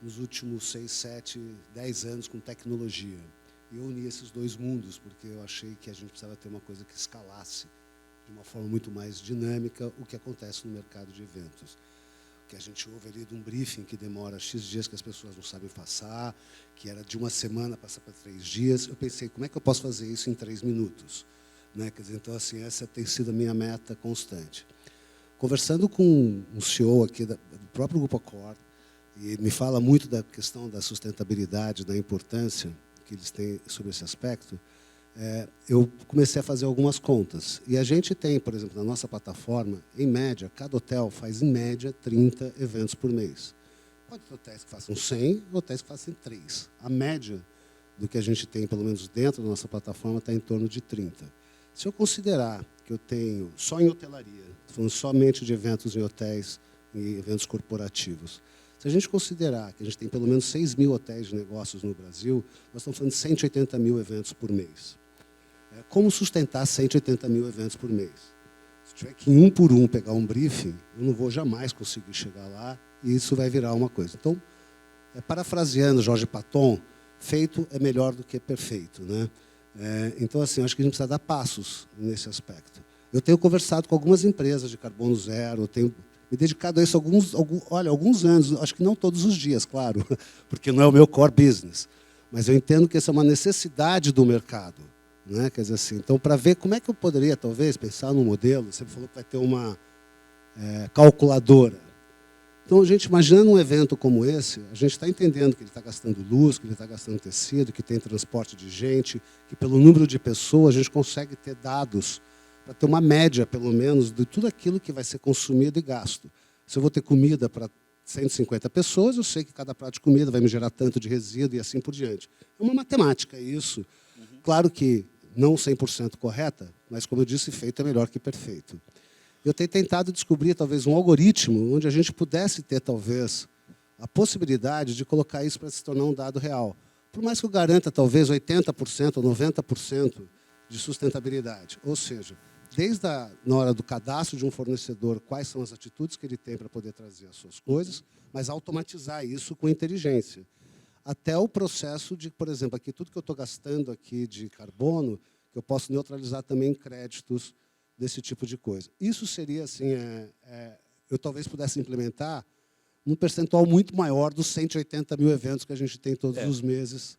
Nos últimos 6, 7, 10 anos com tecnologia. E eu uni esses dois mundos, porque eu achei que a gente precisava ter uma coisa que escalasse de uma forma muito mais dinâmica o que acontece no mercado de eventos. O que a gente ouve ali de um briefing que demora X dias que as pessoas não sabem passar, que era de uma semana passar para 3 dias. Eu pensei, como é que eu posso fazer isso em 3 minutos? Né? Quer dizer, então, assim, essa tem sido a minha meta constante. Conversando com um CEO aqui do próprio Grupo Accor, e me fala muito da questão da sustentabilidade, da importância que eles têm sobre esse aspecto, eu comecei a fazer algumas contas. E a gente tem, por exemplo, na nossa plataforma, em média, cada hotel faz, em média, 30 eventos por mês. Pode ter hotéis que façam 100, hotéis que façam 3. A média do que a gente tem, pelo menos dentro da nossa plataforma, está em torno de 30. Se eu considerar que eu tenho, só em hotelaria, falando somente de eventos em hotéis e eventos corporativos, se a gente considerar que a gente tem pelo menos 6 mil hotéis de negócios no Brasil, nós estamos falando de 180 mil eventos por mês. Como sustentar 180 mil eventos por mês? Se tiver que, um por um, pegar um briefing, eu não vou jamais conseguir chegar lá e isso vai virar uma coisa. Então, parafraseando Jorge Paton, feito é melhor do que perfeito, né? Então, assim, acho que a gente precisa dar passos nesse aspecto. Eu tenho conversado com algumas empresas de carbono zero, eu tenho me dedicado a isso alguns anos, acho que não todos os dias, claro, porque não é o meu core business, mas eu entendo que essa é uma necessidade do mercado, né? Quer dizer assim, então, para ver como é que eu poderia, talvez, pensar num modelo, você falou que vai ter uma calculadora. Então, a gente, imaginando um evento como esse, a gente está entendendo que ele está gastando luz, que ele está gastando tecido, que tem transporte de gente, que pelo número de pessoas a gente consegue ter dados para ter uma média, pelo menos, de tudo aquilo que vai ser consumido e gasto. Se eu vou ter comida para 150 pessoas, eu sei que cada prato de comida vai me gerar tanto de resíduo e assim por diante. É uma matemática isso. Claro que não 100% correta, mas, como eu disse, feito é melhor que perfeito. Eu tenho tentado descobrir, talvez, um algoritmo onde a gente pudesse ter, talvez, a possibilidade de colocar isso para se tornar um dado real. Por mais que eu garanta, talvez, 80% ou 90% de sustentabilidade. Ou seja, desde na hora do cadastro de um fornecedor, quais são as atitudes que ele tem para poder trazer as suas coisas, mas automatizar isso com inteligência. Até o processo de, por exemplo, aqui tudo que eu estou gastando aqui de carbono, que eu posso neutralizar também em créditos desse tipo de coisa. Isso seria, assim, eu talvez pudesse implementar um percentual muito maior dos 180 mil eventos que a gente tem todos os meses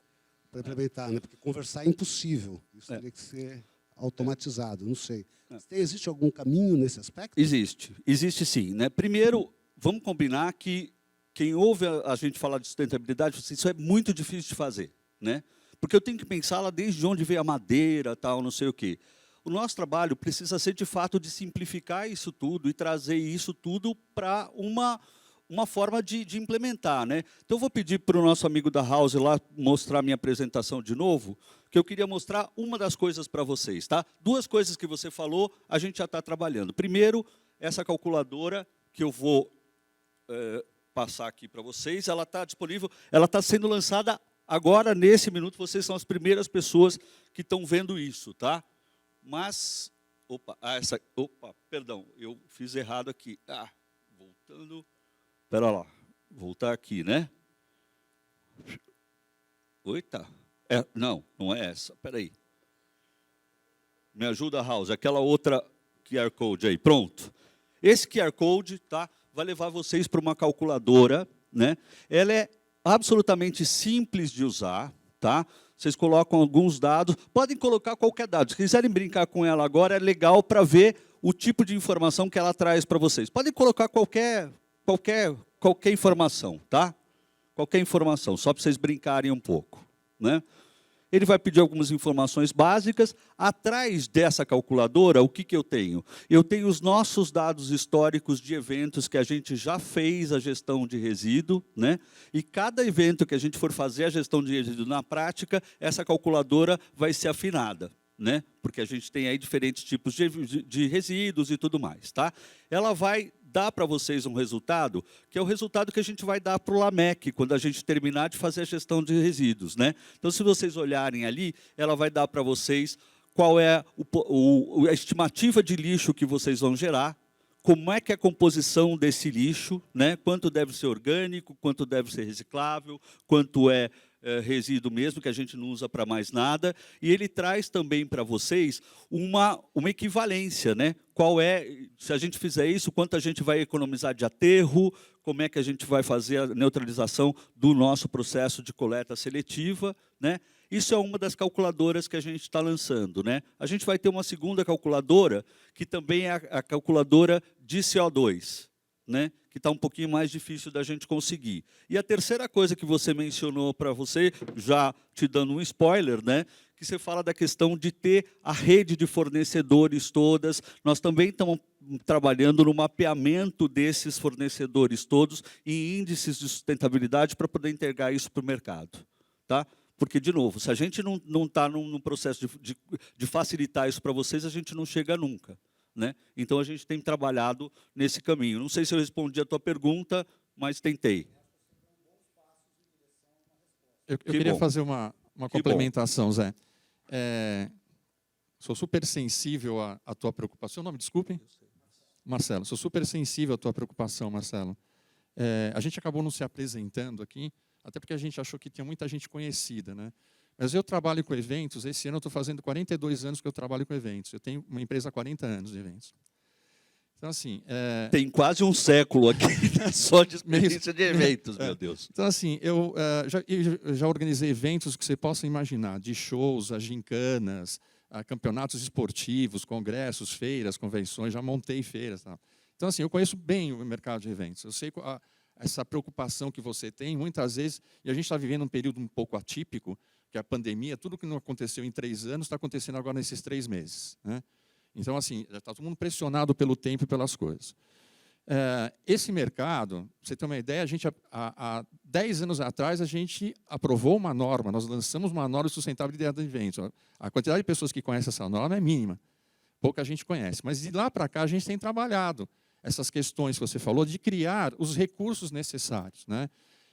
para implementar, né? Porque conversar é impossível. Isso teria que ser automatizado, não sei. Existe algum caminho nesse aspecto? Existe sim, né? Primeiro, vamos combinar que quem ouve a gente falar de sustentabilidade, isso é muito difícil de fazer, né? Porque eu tenho que pensar lá desde onde veio a madeira, tal, não sei o quê. O nosso trabalho precisa ser, de fato, de simplificar isso tudo e trazer isso tudo para uma forma de implementar, né? Então, eu vou pedir para o nosso amigo da House lá mostrar a minha apresentação de novo, que eu queria mostrar uma das coisas para vocês, tá? 2 coisas que você falou, a gente já está trabalhando. Primeiro, essa calculadora que eu vou passar aqui para vocês, ela está disponível, ela está sendo lançada agora, nesse minuto, vocês são as primeiras pessoas que estão vendo isso, tá? Mas, perdão, eu fiz errado aqui. Voltando, espera lá, voltar aqui, né? Eita, não é essa, espera aí. Me ajuda, House, aquela outra QR Code aí, pronto. Esse QR Code, tá, vai levar vocês para uma calculadora, né? Ela é absolutamente simples de usar, tá? Vocês colocam alguns dados, podem colocar qualquer dado. Se quiserem brincar com ela agora, é legal para ver o tipo de informação que ela traz para vocês. Podem colocar qualquer informação, tá? Qualquer informação, só para vocês brincarem um pouco, né? ele vai pedir algumas informações básicas. Atrás dessa calculadora, o que eu tenho? Eu tenho os nossos dados históricos de eventos que a gente já fez a gestão de resíduo, né? E cada evento que a gente for fazer a gestão de resíduo na prática, essa calculadora vai ser afinada, né? Porque a gente tem aí diferentes tipos de resíduos e tudo mais, tá? Ela vai dar para vocês um resultado, que é o resultado que a gente vai dar para o LAMEC, quando a gente terminar de fazer a gestão de resíduos, né? Então, se vocês olharem ali, ela vai dar para vocês qual é a estimativa de lixo que vocês vão gerar, como é que é a composição desse lixo, né? Quanto deve ser orgânico, quanto deve ser reciclável, quanto é resíduo mesmo, que a gente não usa para mais nada, e ele traz também para vocês uma equivalência, né? Qual é, se a gente fizer isso, quanto a gente vai economizar de aterro, como é que a gente vai fazer a neutralização do nosso processo de coleta seletiva, né? Isso é uma das calculadoras que a gente está lançando, né? A gente vai ter uma segunda calculadora, que também é a calculadora de CO2, né? Que está um pouquinho mais difícil da gente conseguir. E a terceira coisa que você mencionou para você, já te dando um spoiler, né? Que você fala da questão de ter a rede de fornecedores todas. Nós também estamos trabalhando no mapeamento desses fornecedores todos em índices de sustentabilidade para poder entregar isso para o mercado, tá? Porque, de novo, se a gente não está num processo de facilitar isso para vocês, a gente não chega nunca, né? Então, a gente tem trabalhado nesse caminho. Não sei se eu respondi a tua pergunta, mas tentei. Eu queria fazer uma complementação, Zé. Sou super sensível à tua preocupação. Seu nome, desculpe? Marcelo. Sou super sensível à tua preocupação, Marcelo. A gente acabou não se apresentando aqui, até porque a gente achou que tinha muita gente conhecida, né? Mas eu trabalho com eventos, esse ano eu estou fazendo 42 anos que eu trabalho com eventos. Eu tenho uma empresa há 40 anos de eventos. Então, assim... Tem quase um século aqui só de experiência de eventos, meu Deus. Então, assim, eu já organizei eventos que você possa imaginar, de shows, a gincanas, a campeonatos esportivos, congressos, feiras, convenções, já montei feiras. Tá? Então, assim, eu conheço bem o mercado de eventos. Eu sei essa preocupação que você tem, muitas vezes, e a gente está vivendo um período um pouco atípico, que é a pandemia, tudo que não aconteceu em 3 anos está acontecendo agora nesses 3 meses. Né? Então, assim, já está todo mundo pressionado pelo tempo e pelas coisas. Esse mercado, para você ter uma ideia, a gente, há 10 anos atrás, a gente aprovou uma norma, nós lançamos uma norma de sustentabilidade de eventos. A quantidade de pessoas que conhecem essa norma é mínima, pouca gente conhece. Mas de lá para cá, a gente tem trabalhado essas questões que você falou, de criar os recursos necessários. Né?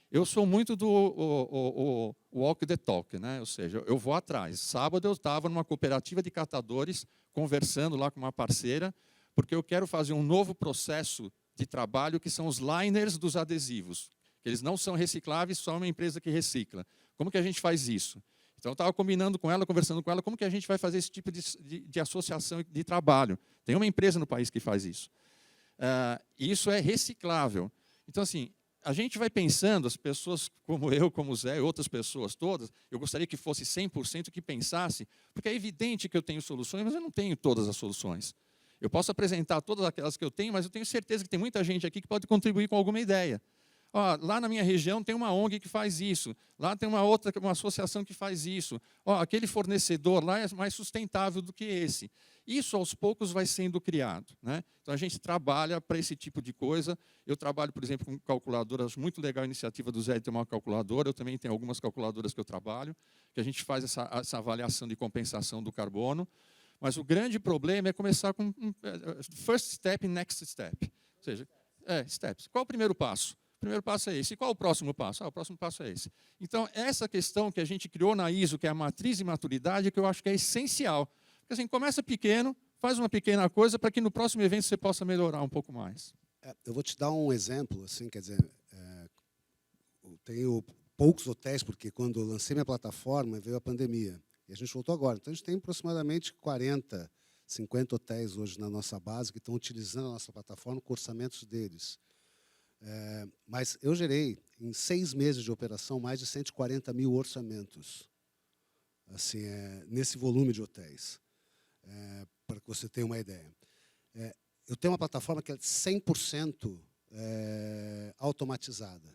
Eu sou muito do walk the talk, né? Ou seja, eu vou atrás. Sábado eu estava numa cooperativa de catadores, conversando lá com uma parceira, porque eu quero fazer um novo processo de trabalho, que são os liners dos adesivos. Que eles não são recicláveis, só uma empresa que recicla. Como que a gente faz isso? Então, eu estava combinando com ela, conversando com ela, como que a gente vai fazer esse tipo de associação de trabalho. Tem uma empresa no país que faz isso. Isso é reciclável. Então, assim, a gente vai pensando, as pessoas como eu, como o Zé, e outras pessoas todas, eu gostaria que fosse 100% que pensasse, porque é evidente que eu tenho soluções, mas eu não tenho todas as soluções. Eu posso apresentar todas aquelas que eu tenho, mas eu tenho certeza que tem muita gente aqui que pode contribuir com alguma ideia. Lá na minha região tem uma ONG que faz isso, lá tem uma associação que faz isso. Aquele fornecedor lá é mais sustentável do que esse. Isso, aos poucos, vai sendo criado. Né? Então, a gente trabalha para esse tipo de coisa. Eu trabalho, por exemplo, com calculadoras. Muito legal a iniciativa do Zé de ter uma calculadora. Eu também tenho algumas calculadoras que eu trabalho, que a gente faz essa avaliação de compensação do carbono. Mas o grande problema é começar com first step e next step. Ou seja, steps. Qual o primeiro passo? O primeiro passo é esse. E qual o próximo passo? O próximo passo é esse. Então, essa questão que a gente criou na ISO, que é a matriz de maturidade, que eu acho que é essencial. Porque, assim, começa pequeno, faz uma pequena coisa, para que no próximo evento você possa melhorar um pouco mais. Eu vou te dar um exemplo, assim, quer dizer, eu tenho poucos hotéis, porque quando eu lancei minha plataforma, veio a pandemia. E a gente voltou agora. Então, a gente tem aproximadamente 40, 50 hotéis hoje na nossa base que estão utilizando a nossa plataforma com orçamentos deles. Mas eu gerei, em 6 meses de operação, mais de 140 mil orçamentos, assim, nesse volume de hotéis, para que você tenha uma ideia. Eu tenho uma plataforma que é 100% automatizada.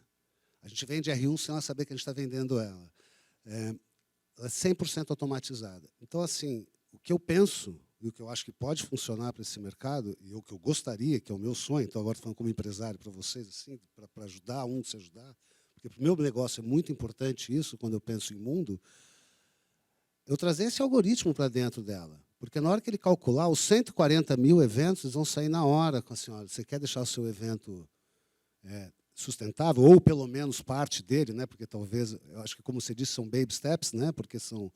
A gente vende R1 sem ela saber que a gente está vendendo ela. ela é 100% automatizada. Então, assim, o que eu penso e o que eu acho que pode funcionar para esse mercado, e o que eu gostaria, que é o meu sonho, então agora estou falando como empresário para vocês, assim, para ajudar se ajudar, porque para o meu negócio é muito importante isso, quando eu penso em mundo, eu trazer esse algoritmo para dentro dela. Porque na hora que ele calcular, os 140 mil eventos eles vão sair na hora com a senhora. Você quer deixar o seu evento sustentável, ou pelo menos parte dele, né? Porque talvez, eu acho que, como você disse, são baby steps, né? Porque são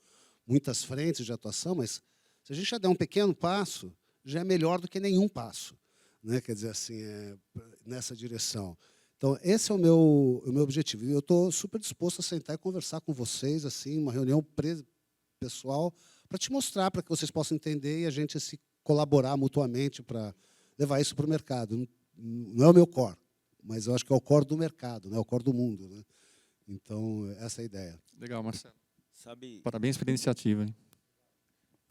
muitas frentes de atuação, mas se a gente já der um pequeno passo, já é melhor do que nenhum passo, né? Quer dizer, assim, nessa direção. Então, esse é o meu objetivo. E eu estou super disposto a sentar e conversar com vocês, assim, uma reunião pessoal, para te mostrar, para que vocês possam entender e a gente se colaborar mutuamente para levar isso para o mercado. Não é o meu core, mas eu acho que é o core do mercado, né? O core do mundo, né? Então, essa é a ideia. Legal, Marcelo. Sabe, Parabéns pela iniciativa, hein?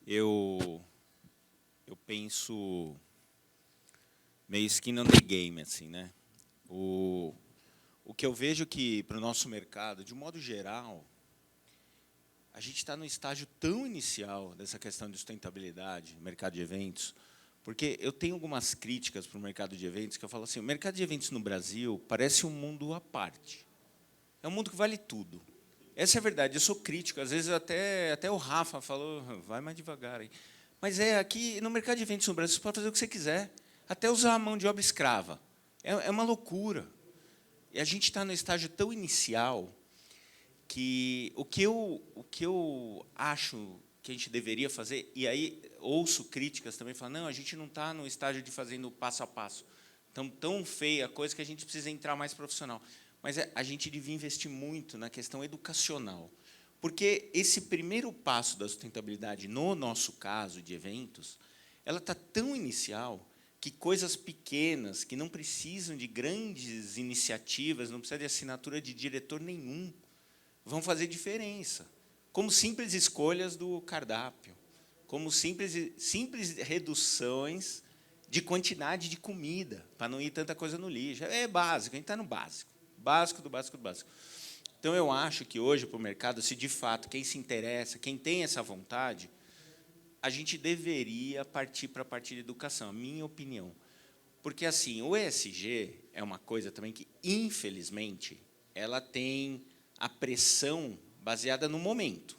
eu penso meio skin on the game, assim, né? O que eu vejo que, para o nosso mercado, de um modo geral, a gente está no estágio tão inicial dessa questão de sustentabilidade, mercado de eventos, porque eu tenho algumas críticas para o mercado de eventos, que eu falo assim, o mercado de eventos no Brasil parece um mundo à parte. É um mundo que vale tudo. Essa é a verdade, eu sou crítico, às vezes até o Rafa falou, vai mais devagar aí. Mas aqui no mercado de eventos no Brasil, você pode fazer o que você quiser, até usar a mão de obra escrava. É uma loucura. E a gente está no estágio tão inicial que o que eu acho que a gente deveria fazer, e aí ouço críticas também, falando, não, a gente não está no estágio de fazendo passo a passo. Tão feia a coisa que a gente precisa entrar mais profissional. Mas a gente devia investir muito na questão educacional. Porque esse primeiro passo da sustentabilidade, no nosso caso de eventos, ela está tão inicial que coisas pequenas, que não precisam de grandes iniciativas, não precisa de assinatura de diretor nenhum, vão fazer diferença. Como simples escolhas do cardápio, como simples reduções de quantidade de comida, para não ir tanta coisa no lixo. É básico, a gente está no básico. Básico do básico do básico. Então, eu acho que hoje, para o mercado, se de fato quem se interessa, quem tem essa vontade, a gente deveria partir para a parte de educação, a minha opinião. Porque, assim, o ESG é uma coisa também que, infelizmente, ela tem a pressão baseada no momento.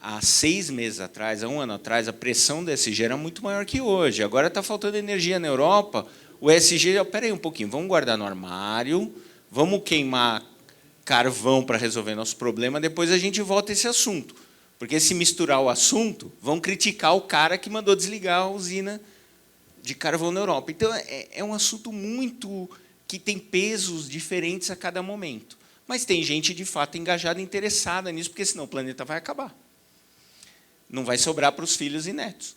Há 6 meses atrás, há 1 ano atrás, a pressão do ESG era muito maior que hoje. Agora está faltando energia na Europa. O ESG, espera aí um pouquinho, vamos guardar no armário, vamos queimar carvão para resolver nosso problema, depois a gente volta a esse assunto. Porque, se misturar o assunto, vão criticar o cara que mandou desligar a usina de carvão na Europa. Então, é um assunto muito que tem pesos diferentes a cada momento. Mas tem gente, de fato, engajada, interessada nisso, porque, senão, o planeta vai acabar. Não vai sobrar para os filhos e netos.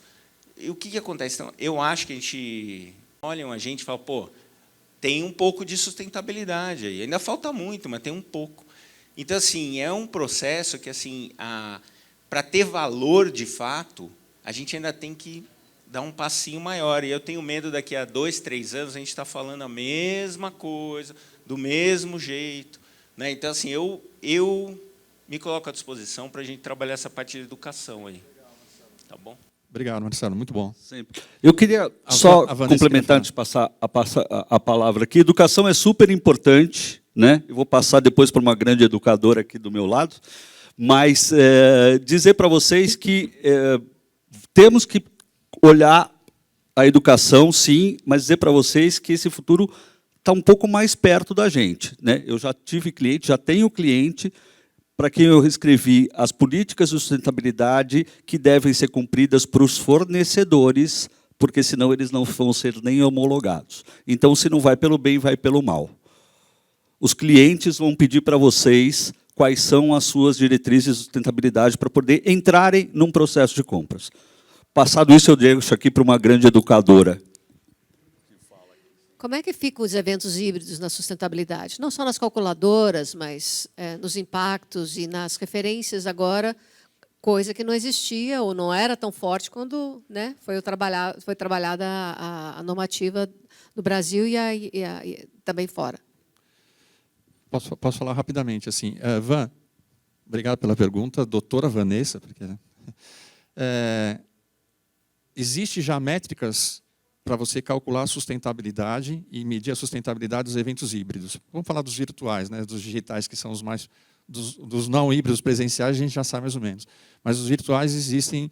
E o que acontece? Então, eu acho que a gente... Olham a gente e falam, pô, tem um pouco de sustentabilidade aí. Ainda falta muito, mas tem um pouco. Então, assim, é um processo que, assim, para ter valor de fato, a gente ainda tem que dar um passinho maior. E eu tenho medo, daqui a 2, 3 anos, a gente está falando a mesma coisa, do mesmo jeito, né? Então, assim, eu me coloco à disposição para a gente trabalhar essa parte de educação aí. Tá bom? Obrigado, Marcelo, muito bom. Sempre. Eu queria só a Vanessa complementar, antes de passar a palavra aqui. Educação é super importante, né? Eu vou passar depois para uma grande educadora aqui do meu lado, mas dizer para vocês que temos que olhar a educação, sim, mas dizer para vocês que esse futuro está um pouco mais perto da gente, né? Eu já tive cliente, já tenho cliente para quem eu escrevi as políticas de sustentabilidade que devem ser cumpridas para os fornecedores, porque senão eles não vão ser nem homologados. Então, se não vai pelo bem, vai pelo mal. Os clientes vão pedir para vocês quais são as suas diretrizes de sustentabilidade para poder entrarem num processo de compras. Passado isso, eu deixo aqui para uma grande educadora. Como é que ficam os eventos híbridos na sustentabilidade? Não só nas calculadoras, mas nos impactos e nas referências agora, coisa que não existia ou não era tão forte quando, né, foi trabalhada a normativa no Brasil e também fora. Posso falar rapidamente, assim, Van, Obrigado pela pergunta, doutora Vanessa. Porque, existe já métricas para você calcular a sustentabilidade e medir a sustentabilidade dos eventos híbridos. Vamos falar dos virtuais, né, dos digitais, que são os mais... Dos não híbridos presenciais, a gente já sabe mais ou menos. Mas os virtuais existem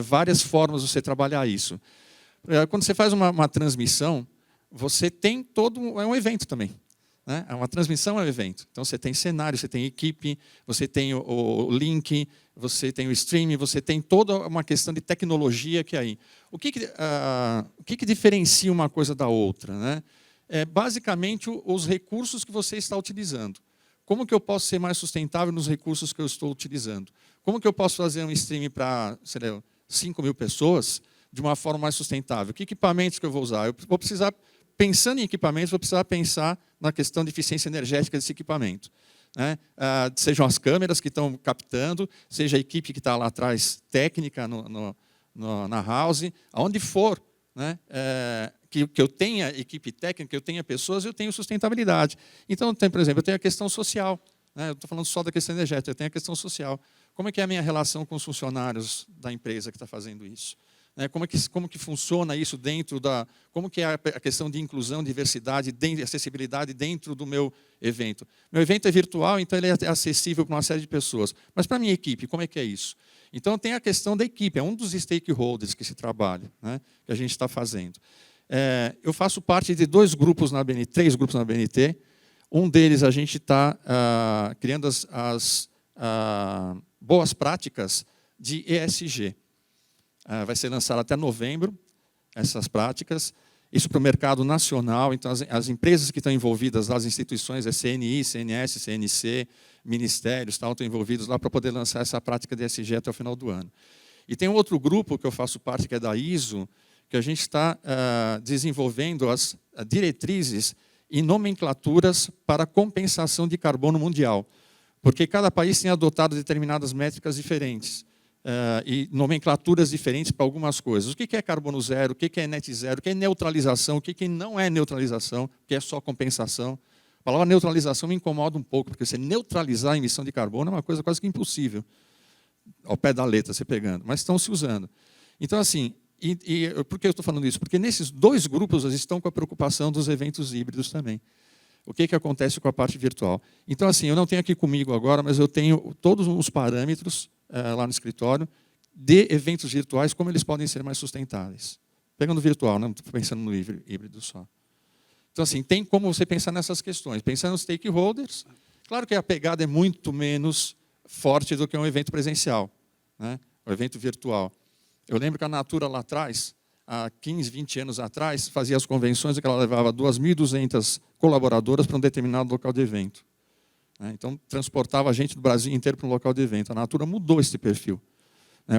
várias formas de você trabalhar isso. Quando você faz uma transmissão, você tem todo... É um evento também. Né? Uma transmissão é um evento. Então, você tem cenário, você tem equipe, você tem o link, você tem o streaming, você tem toda uma questão de tecnologia que é aí. O que diferencia uma coisa da outra? Né? É basicamente os recursos que você está utilizando. Como que eu posso ser mais sustentável nos recursos que eu estou utilizando? Como que eu posso fazer um streaming para 5.000 pessoas de uma forma mais sustentável? Que equipamentos que eu vou usar? Eu vou precisar, pensando em equipamentos, vou precisar pensar na questão de eficiência energética desse equipamento. Né? Sejam as câmeras que estão captando, seja a equipe que está lá atrás, técnica, na house, aonde for, né? Que eu tenha equipe técnica, que eu tenha pessoas, eu tenho sustentabilidade. Então, por exemplo, eu tenho a questão social. Né? Eu estou falando só da questão energética, eu tenho a questão social. Como é que é a minha relação com os funcionários da empresa que está fazendo isso? Como que funciona isso dentro da... Como que é a questão de inclusão, diversidade, acessibilidade dentro do meu evento? Meu evento é virtual, então ele é acessível para uma série de pessoas. Mas para a minha equipe, como é que é isso? Então tem a questão da equipe, é um dos stakeholders que se trabalha, né, que a gente está fazendo. Eu faço parte de 3 grupos na BNT. Um deles a gente está criando as boas práticas de ESG. Vai ser lançado até novembro, essas práticas. Isso para o mercado nacional. Então, as empresas que estão envolvidas lá, as instituições, CNI, CNS, CNC, ministérios, estão envolvidos lá para poder lançar essa prática de ESG até o final do ano. E tem um outro grupo que eu faço parte, que é da ISO, que a gente está desenvolvendo as diretrizes e nomenclaturas para a compensação de carbono mundial. Porque cada país tem adotado determinadas métricas diferentes. E nomenclaturas diferentes para algumas coisas. O que é carbono zero, o que é net zero, o que é neutralização, o que não é neutralização, o que é só compensação. A palavra neutralização me incomoda um pouco, porque você neutralizar a emissão de carbono é uma coisa quase que impossível, ao pé da letra, você pegando, mas estão se usando. Então, assim, por que eu estou falando isso? Porque nesses 2 grupos eles estão com a preocupação dos eventos híbridos também. O que acontece com a parte virtual? Então, assim, eu não tenho aqui comigo agora, mas eu tenho todos os parâmetros lá no escritório de eventos virtuais, como eles podem ser mais sustentáveis. Pegando virtual, não estou pensando no híbrido só. Então, assim, tem como você pensar nessas questões. Pensando nos stakeholders, claro que a pegada é muito menos forte do que um evento presencial, né? O evento virtual. Eu lembro que a Natura lá atrás, há 15, 20 anos atrás, fazia as convenções em que ela levava 2.200 colaboradoras para um determinado local de evento. Então, transportava a gente do Brasil inteiro para um local de evento. A Natura mudou esse perfil.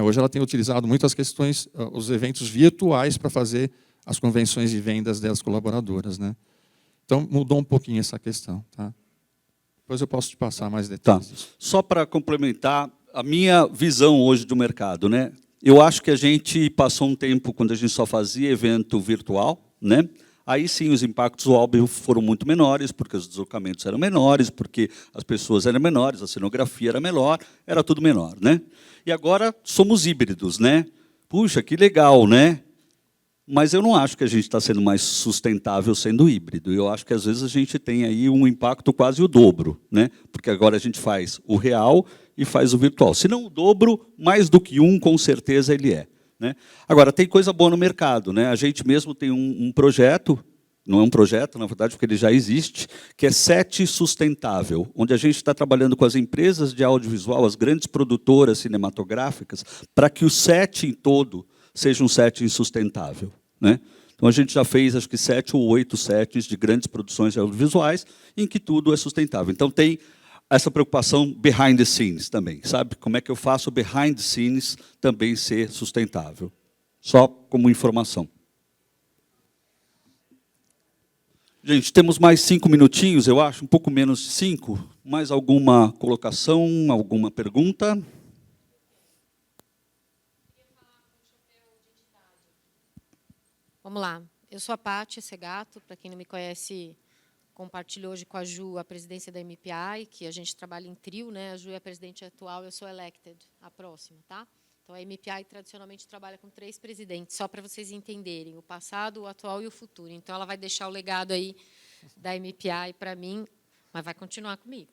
Hoje ela tem utilizado muito as questões, os eventos virtuais para fazer as convenções de vendas das colaboradoras. Então, mudou um pouquinho essa questão. Tá? Depois eu posso te passar mais detalhes. Tá. Só para complementar a minha visão hoje do mercado. Eu acho que a gente passou um tempo quando a gente só fazia evento virtual. Aí sim os impactos, óbvio, foram muito menores, porque os deslocamentos eram menores, porque as pessoas eram menores, a cenografia era menor, era tudo menor. E agora somos híbridos. Puxa, que legal, Mas eu não acho que a gente está sendo mais sustentável sendo híbrido. Eu acho que, às vezes, a gente tem aí um impacto quase o dobro. Porque agora a gente faz o real e faz o virtual. Se não o dobro, mais do que um, com certeza, ele é. Agora, tem coisa boa no mercado. A gente mesmo tem um projeto, não é um projeto, na verdade, porque ele já existe, que é SET Sustentável, onde a gente está trabalhando com as empresas de audiovisual, as grandes produtoras cinematográficas, para que o SET em todo seja um SET sustentável. Então, a gente já fez, acho que 7 ou 8 sets de grandes produções audiovisuais, em que tudo é sustentável. Então, tem essa preocupação behind the scenes também, sabe? Como é que eu faço o behind the scenes também ser sustentável? Só como informação. Gente, temos mais 5 minutinhos, eu acho, um pouco menos de 5. Mais alguma colocação, alguma pergunta? Vamos lá. Eu sou a Paty Segato, para quem não me conhece, compartilho hoje com a Ju a presidência da MPI, que a gente trabalha em trio, né? A Ju é a presidente atual, eu sou elected, a próxima, tá? Então, a MPI tradicionalmente trabalha com 3 presidentes, só para vocês entenderem, o passado, o atual e o futuro. Então, ela vai deixar o legado aí da MPI para mim, mas vai continuar comigo.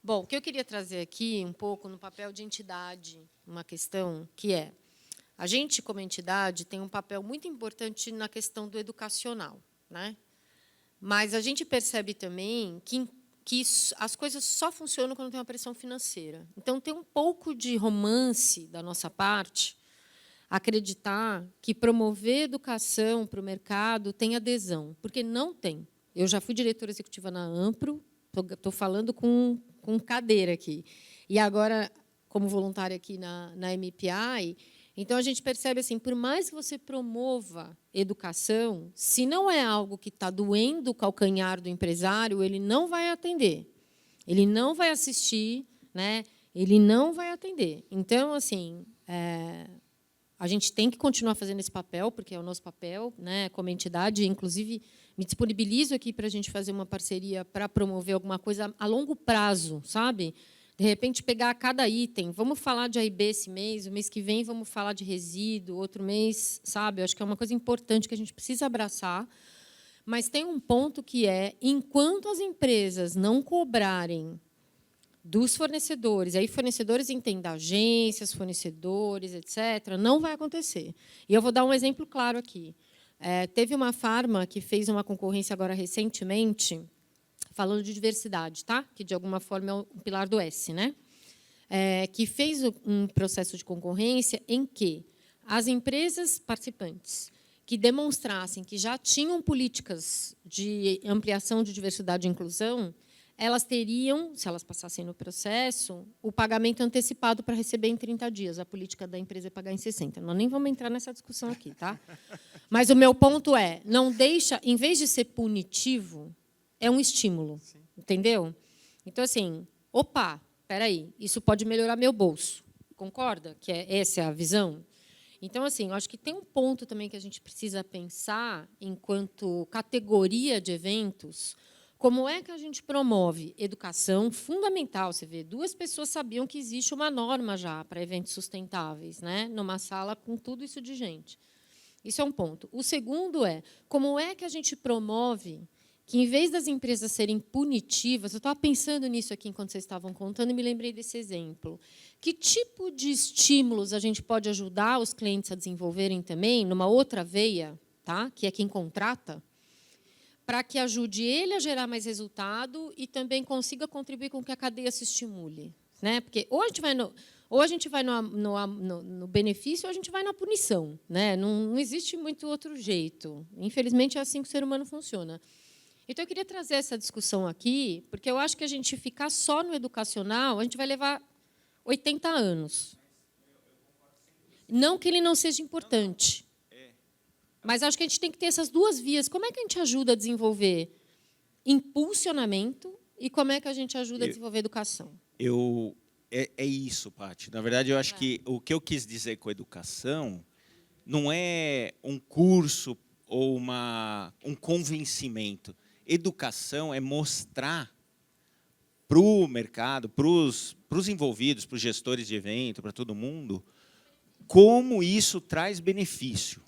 Bom, o que eu queria trazer aqui um pouco no papel de entidade, uma questão que é, a gente, como entidade, tem um papel muito importante na questão do educacional, né? Mas a gente percebe também que as coisas só funcionam quando tem uma pressão financeira. Então, tem um pouco de romance da nossa parte acreditar que promover educação para o mercado tem adesão, porque não tem. Eu já fui diretora executiva na Ampro, estou falando com cadeira aqui, e agora, como voluntária aqui na MPI, então, a gente percebe, assim, por mais que você promova educação, se não é algo que está doendo o calcanhar do empresário, ele não vai atender, ele não vai assistir, né? Ele não vai atender. Então, assim, a gente tem que continuar fazendo esse papel, porque é o nosso papel, né, como entidade. Inclusive, me disponibilizo aqui para a gente fazer uma parceria para promover alguma coisa a longo prazo, sabe? De repente, pegar cada item. Vamos falar de AIB esse mês, o mês que vem vamos falar de resíduo, outro mês, sabe? Eu acho que é uma coisa importante que a gente precisa abraçar. Mas tem um ponto que é, enquanto as empresas não cobrarem dos fornecedores, aí fornecedores entendem agências, fornecedores, etc., não vai acontecer. E eu vou dar um exemplo claro aqui. Teve uma farma que fez uma concorrência agora recentemente, falando de diversidade, tá? Que, de alguma forma, é um pilar do S, né? Que fez um processo de concorrência em que as empresas participantes que demonstrassem que já tinham políticas de ampliação de diversidade e inclusão, elas teriam, se elas passassem no processo, o pagamento antecipado para receber em 30 dias. A política da empresa é pagar em 60. Nós nem vamos entrar nessa discussão aqui, tá? Mas o meu ponto é, não deixa, em vez de ser punitivo, é um estímulo, entendeu? Então, assim, opa, espera aí, isso pode melhorar meu bolso. Concorda que essa é a visão? Então, assim, eu acho que tem um ponto também que a gente precisa pensar, enquanto categoria de eventos, como é que a gente promove educação fundamental. Você vê, 2 pessoas sabiam que existe uma norma já para eventos sustentáveis, né? Numa sala com tudo isso de gente. Isso é um ponto. O segundo é, como é que a gente promove que, em vez das empresas serem punitivas, eu estava pensando nisso aqui enquanto vocês estavam contando e me lembrei desse exemplo. Que tipo de estímulos a gente pode ajudar os clientes a desenvolverem também, numa outra veia, tá? Que é quem contrata, para que ajude ele a gerar mais resultado e também consiga contribuir com que a cadeia se estimule, né? Porque ou a gente vai no benefício ou a gente vai na punição, né? Não existe muito outro jeito. Infelizmente, é assim que o ser humano funciona. Então, eu queria trazer essa discussão aqui, porque eu acho que a gente ficar só no educacional, a gente vai levar 80 anos. Não que ele não seja importante, mas acho que a gente tem que ter essas 2 vias. Como é que a gente ajuda a desenvolver impulsionamento e como é que a gente ajuda a desenvolver educação? É isso, Paty. Na verdade, eu acho que o que eu quis dizer com educação não é um curso ou um convencimento. Educação é mostrar para o mercado, para os envolvidos, para os gestores de evento, para todo mundo, como isso traz benefício.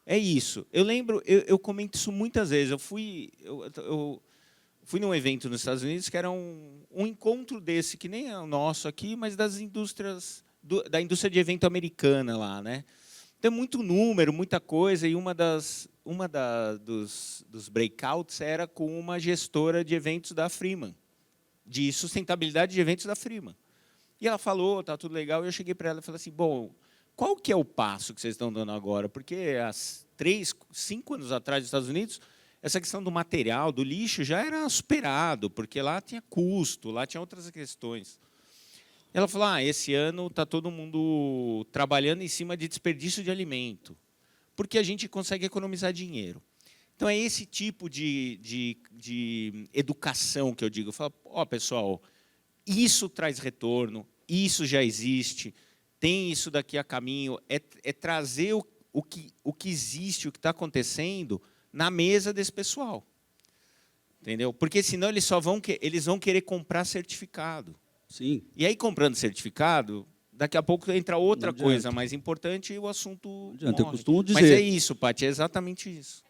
É isso. Eu lembro, eu comento isso muitas vezes. Eu fui num evento nos Estados Unidos que era um encontro desse, que nem é o nosso aqui, mas das indústrias, da indústria de evento americana lá, né? Tem muito número, muita coisa, e dos breakouts era com uma gestora de eventos da Freeman, de sustentabilidade de eventos da Freeman. E ela falou, está tudo legal, e eu cheguei para ela e falei assim, bom, qual que é o passo que vocês estão dando agora? Porque há 3, 5 anos atrás, nos Estados Unidos, essa questão do material, do lixo, já era superado, porque lá tinha custo, lá tinha outras questões. Ela falou, esse ano está todo mundo trabalhando em cima de desperdício de alimento, porque a gente consegue economizar dinheiro. Então, é esse tipo de educação que eu digo. Eu falo, pessoal, isso traz retorno, isso já existe, tem isso daqui a caminho, é trazer o que existe, o que está acontecendo, na mesa desse pessoal. Entendeu? Porque senão eles vão querer comprar certificado. Sim. E aí, comprando certificado, daqui a pouco entra outra Não adianta. coisa mais importante e o assunto Não adianta, eu morre. costumo dizer. Mas é isso, Paty, é exatamente isso.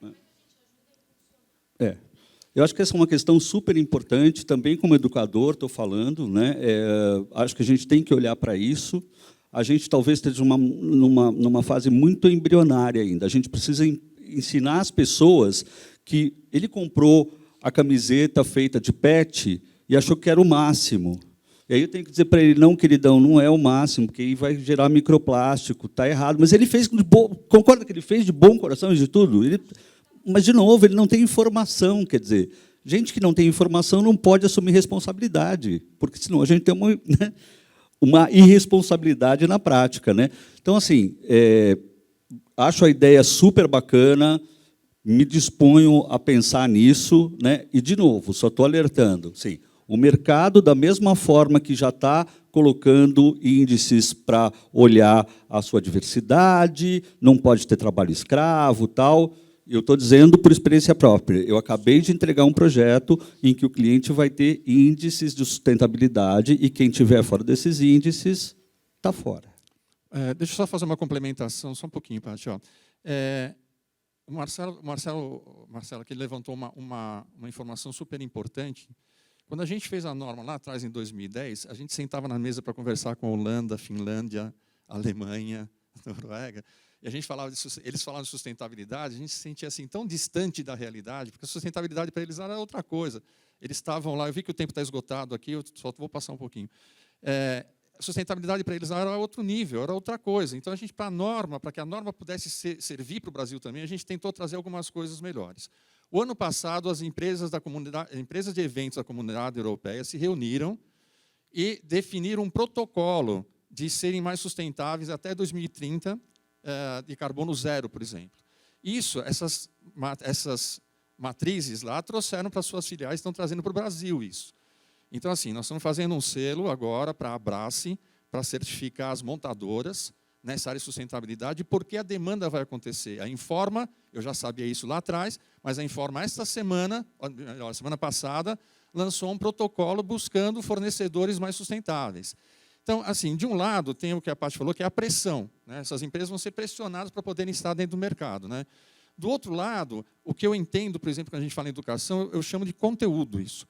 Eu acho que essa é uma questão super importante, também como educador, estou falando, né? Acho que a gente tem que olhar para isso. A gente talvez esteja numa fase muito embrionária ainda. A gente precisa ensinar as pessoas que ele comprou a camiseta feita de PET e achou que era o máximo. E aí eu tenho que dizer para ele, não, queridão, não é o máximo, porque aí vai gerar microplástico, está errado. Mas ele fez de bom, concorda que ele fez de bom coração e de tudo? Mas, de novo, ele não tem informação, quer dizer, gente que não tem informação não pode assumir responsabilidade, porque senão a gente tem uma irresponsabilidade na prática, né? Então, assim, acho a ideia super bacana, me disponho a pensar nisso, né? E, de novo, só estou alertando, sim, o mercado, da mesma forma que já está colocando índices para olhar a sua diversidade, não pode ter trabalho escravo, tal. Eu estou dizendo por experiência própria. Eu acabei de entregar um projeto em que o cliente vai ter índices de sustentabilidade e quem estiver fora desses índices está fora. Deixa eu só fazer uma complementação, só um pouquinho, Paty. O Marcelo aqui levantou uma informação super importante. Quando a gente fez a norma lá atrás, em 2010, a gente sentava na mesa para conversar com a Holanda, Finlândia, Alemanha, Noruega, e a gente eles falavam de sustentabilidade, a gente se sentia assim tão distante da realidade, porque a sustentabilidade para eles era outra coisa. Eles estavam lá, eu vi que o tempo está esgotado aqui, eu só vou passar um pouquinho. A sustentabilidade para eles era outro nível, era outra coisa. Então, a gente, para que a norma pudesse servir para o Brasil também, a gente tentou trazer algumas coisas melhores. O ano passado, as empresas de eventos da Comunidade Europeia se reuniram e definiram um protocolo de serem mais sustentáveis até 2030, de carbono zero, por exemplo. Essas matrizes lá trouxeram para suas filiais, estão trazendo para o Brasil isso. Então, assim, nós estamos fazendo um selo agora para a Abrace, para certificar as montadoras nessa área de sustentabilidade, porque a demanda vai acontecer. A Informa, eu já sabia isso lá atrás, mas a Informa, semana passada, lançou um protocolo buscando fornecedores mais sustentáveis. Então, assim, de um lado, tem o que a Paty falou, que é a pressão, né? Essas empresas vão ser pressionadas para poderem estar dentro do mercado, né? Do outro lado, o que eu entendo, por exemplo, quando a gente fala em educação, eu chamo de conteúdo isso.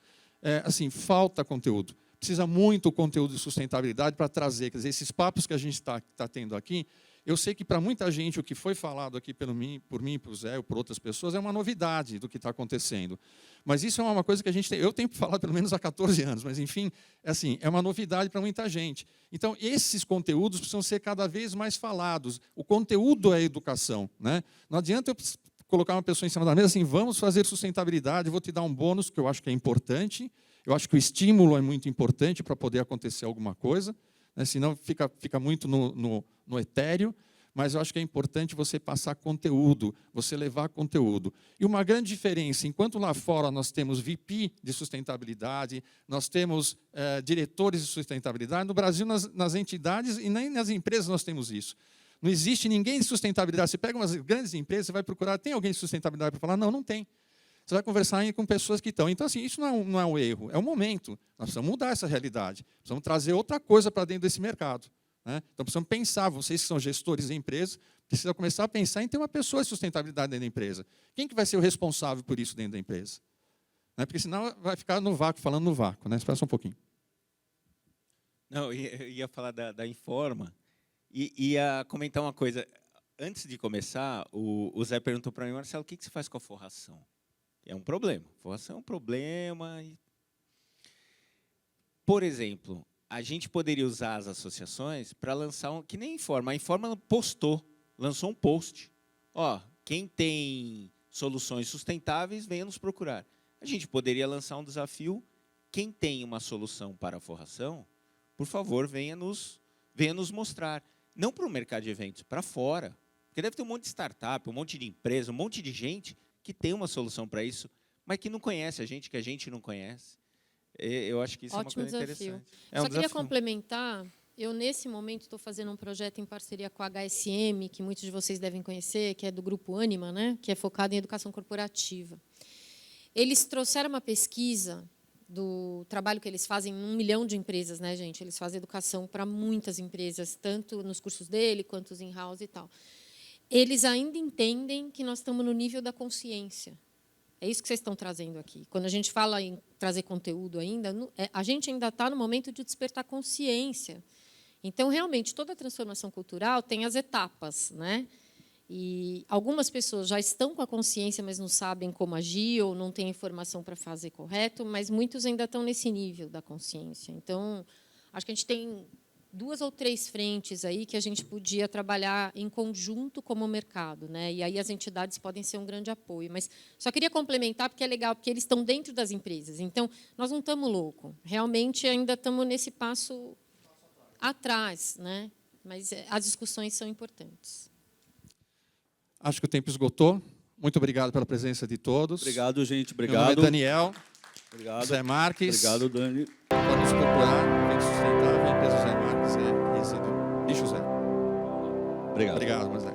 Assim, falta conteúdo. Precisa muito conteúdo de sustentabilidade para trazer. Quer dizer, esses papos que a gente está tendo aqui, eu sei que para muita gente o que foi falado aqui por mim, por Zé ou por outras pessoas, é uma novidade do que está acontecendo. Mas isso é uma coisa que a gente tem, eu tenho falado pelo menos há 14 anos, mas, enfim, é uma novidade para muita gente. Então, esses conteúdos precisam ser cada vez mais falados. O conteúdo é a educação, né? Não adianta eu colocar uma pessoa em cima da mesa assim, vamos fazer sustentabilidade, vou te dar um bônus, que eu acho que é importante. Eu acho que o estímulo é muito importante para poder acontecer alguma coisa, né? Senão fica muito no etéreo, mas eu acho que é importante você passar conteúdo, você levar conteúdo. E uma grande diferença, enquanto lá fora nós temos VP de sustentabilidade, nós temos diretores de sustentabilidade, no Brasil, nas entidades e nem nas empresas nós temos isso. Não existe ninguém de sustentabilidade. Você pega umas grandes empresas, você vai procurar, tem alguém de sustentabilidade para falar? Não, não tem. Você vai conversar com pessoas que estão. Então, assim, isso não é um erro, é um momento. Nós precisamos mudar essa realidade. Precisamos trazer outra coisa para dentro desse mercado, né? Então, precisamos pensar, vocês que são gestores de empresas, precisam começar a pensar em ter uma pessoa de sustentabilidade dentro da empresa. Quem que vai ser o responsável por isso dentro da empresa? Né? Porque senão vai ficar no vácuo, falando no vácuo, né? Espera só um pouquinho. Não, eu ia falar da Informa e ia comentar uma coisa. Antes de começar, o Zé perguntou para mim, Marcelo, o que você faz com a forração? É um problema. Forração é um problema. Por exemplo, a gente poderia usar as associações para lançar que nem a Informa. A Informa lançou um post. Quem tem soluções sustentáveis, venha nos procurar. A gente poderia lançar um desafio. Quem tem uma solução para a forração, por favor, venha nos mostrar. Não para o mercado de eventos, para fora. Porque deve ter um monte de startup, um monte de empresa, um monte de gente que tem uma solução para isso, mas que não conhece a gente, que a gente não conhece. Eu acho que isso Ótimo é uma coisa desafio. interessante. Só queria complementar, eu nesse momento estou fazendo um projeto em parceria com a HSM, que muitos de vocês devem conhecer, que é do Grupo Ânima, né? Que é focado em educação corporativa. Eles trouxeram uma pesquisa do trabalho que eles fazem em 1 milhão de empresas, né, gente? Eles fazem educação para muitas empresas, tanto nos cursos dele quanto os in-house e tal. Eles ainda entendem que nós estamos no nível da consciência. É isso que vocês estão trazendo aqui. Quando a gente fala em trazer conteúdo ainda, a gente ainda está no momento de despertar consciência. Então, realmente, toda a transformação cultural tem as etapas, né? E algumas pessoas já estão com a consciência, mas não sabem como agir ou não têm informação para fazer correto, mas muitos ainda estão nesse nível da consciência. Então, acho que a gente tem 2 ou 3 frentes aí que a gente podia trabalhar em conjunto como mercado, né? E aí as entidades podem ser um grande apoio. Mas só queria complementar, porque é legal, porque eles estão dentro das empresas. Então, nós não estamos loucos. Realmente, ainda estamos nesse passo atrás, né? Mas as discussões são importantes. Acho que o tempo esgotou. Muito obrigado pela presença de todos. Obrigado, gente. Meu nome Obrigado. é Daniel. Obrigado. Zé Marques. Obrigado, Dani. Pode nos procurar. Vem sustentável. Empresa Zé Marques é resíduo. Bicho Zé. Obrigado. Obrigado, Zé.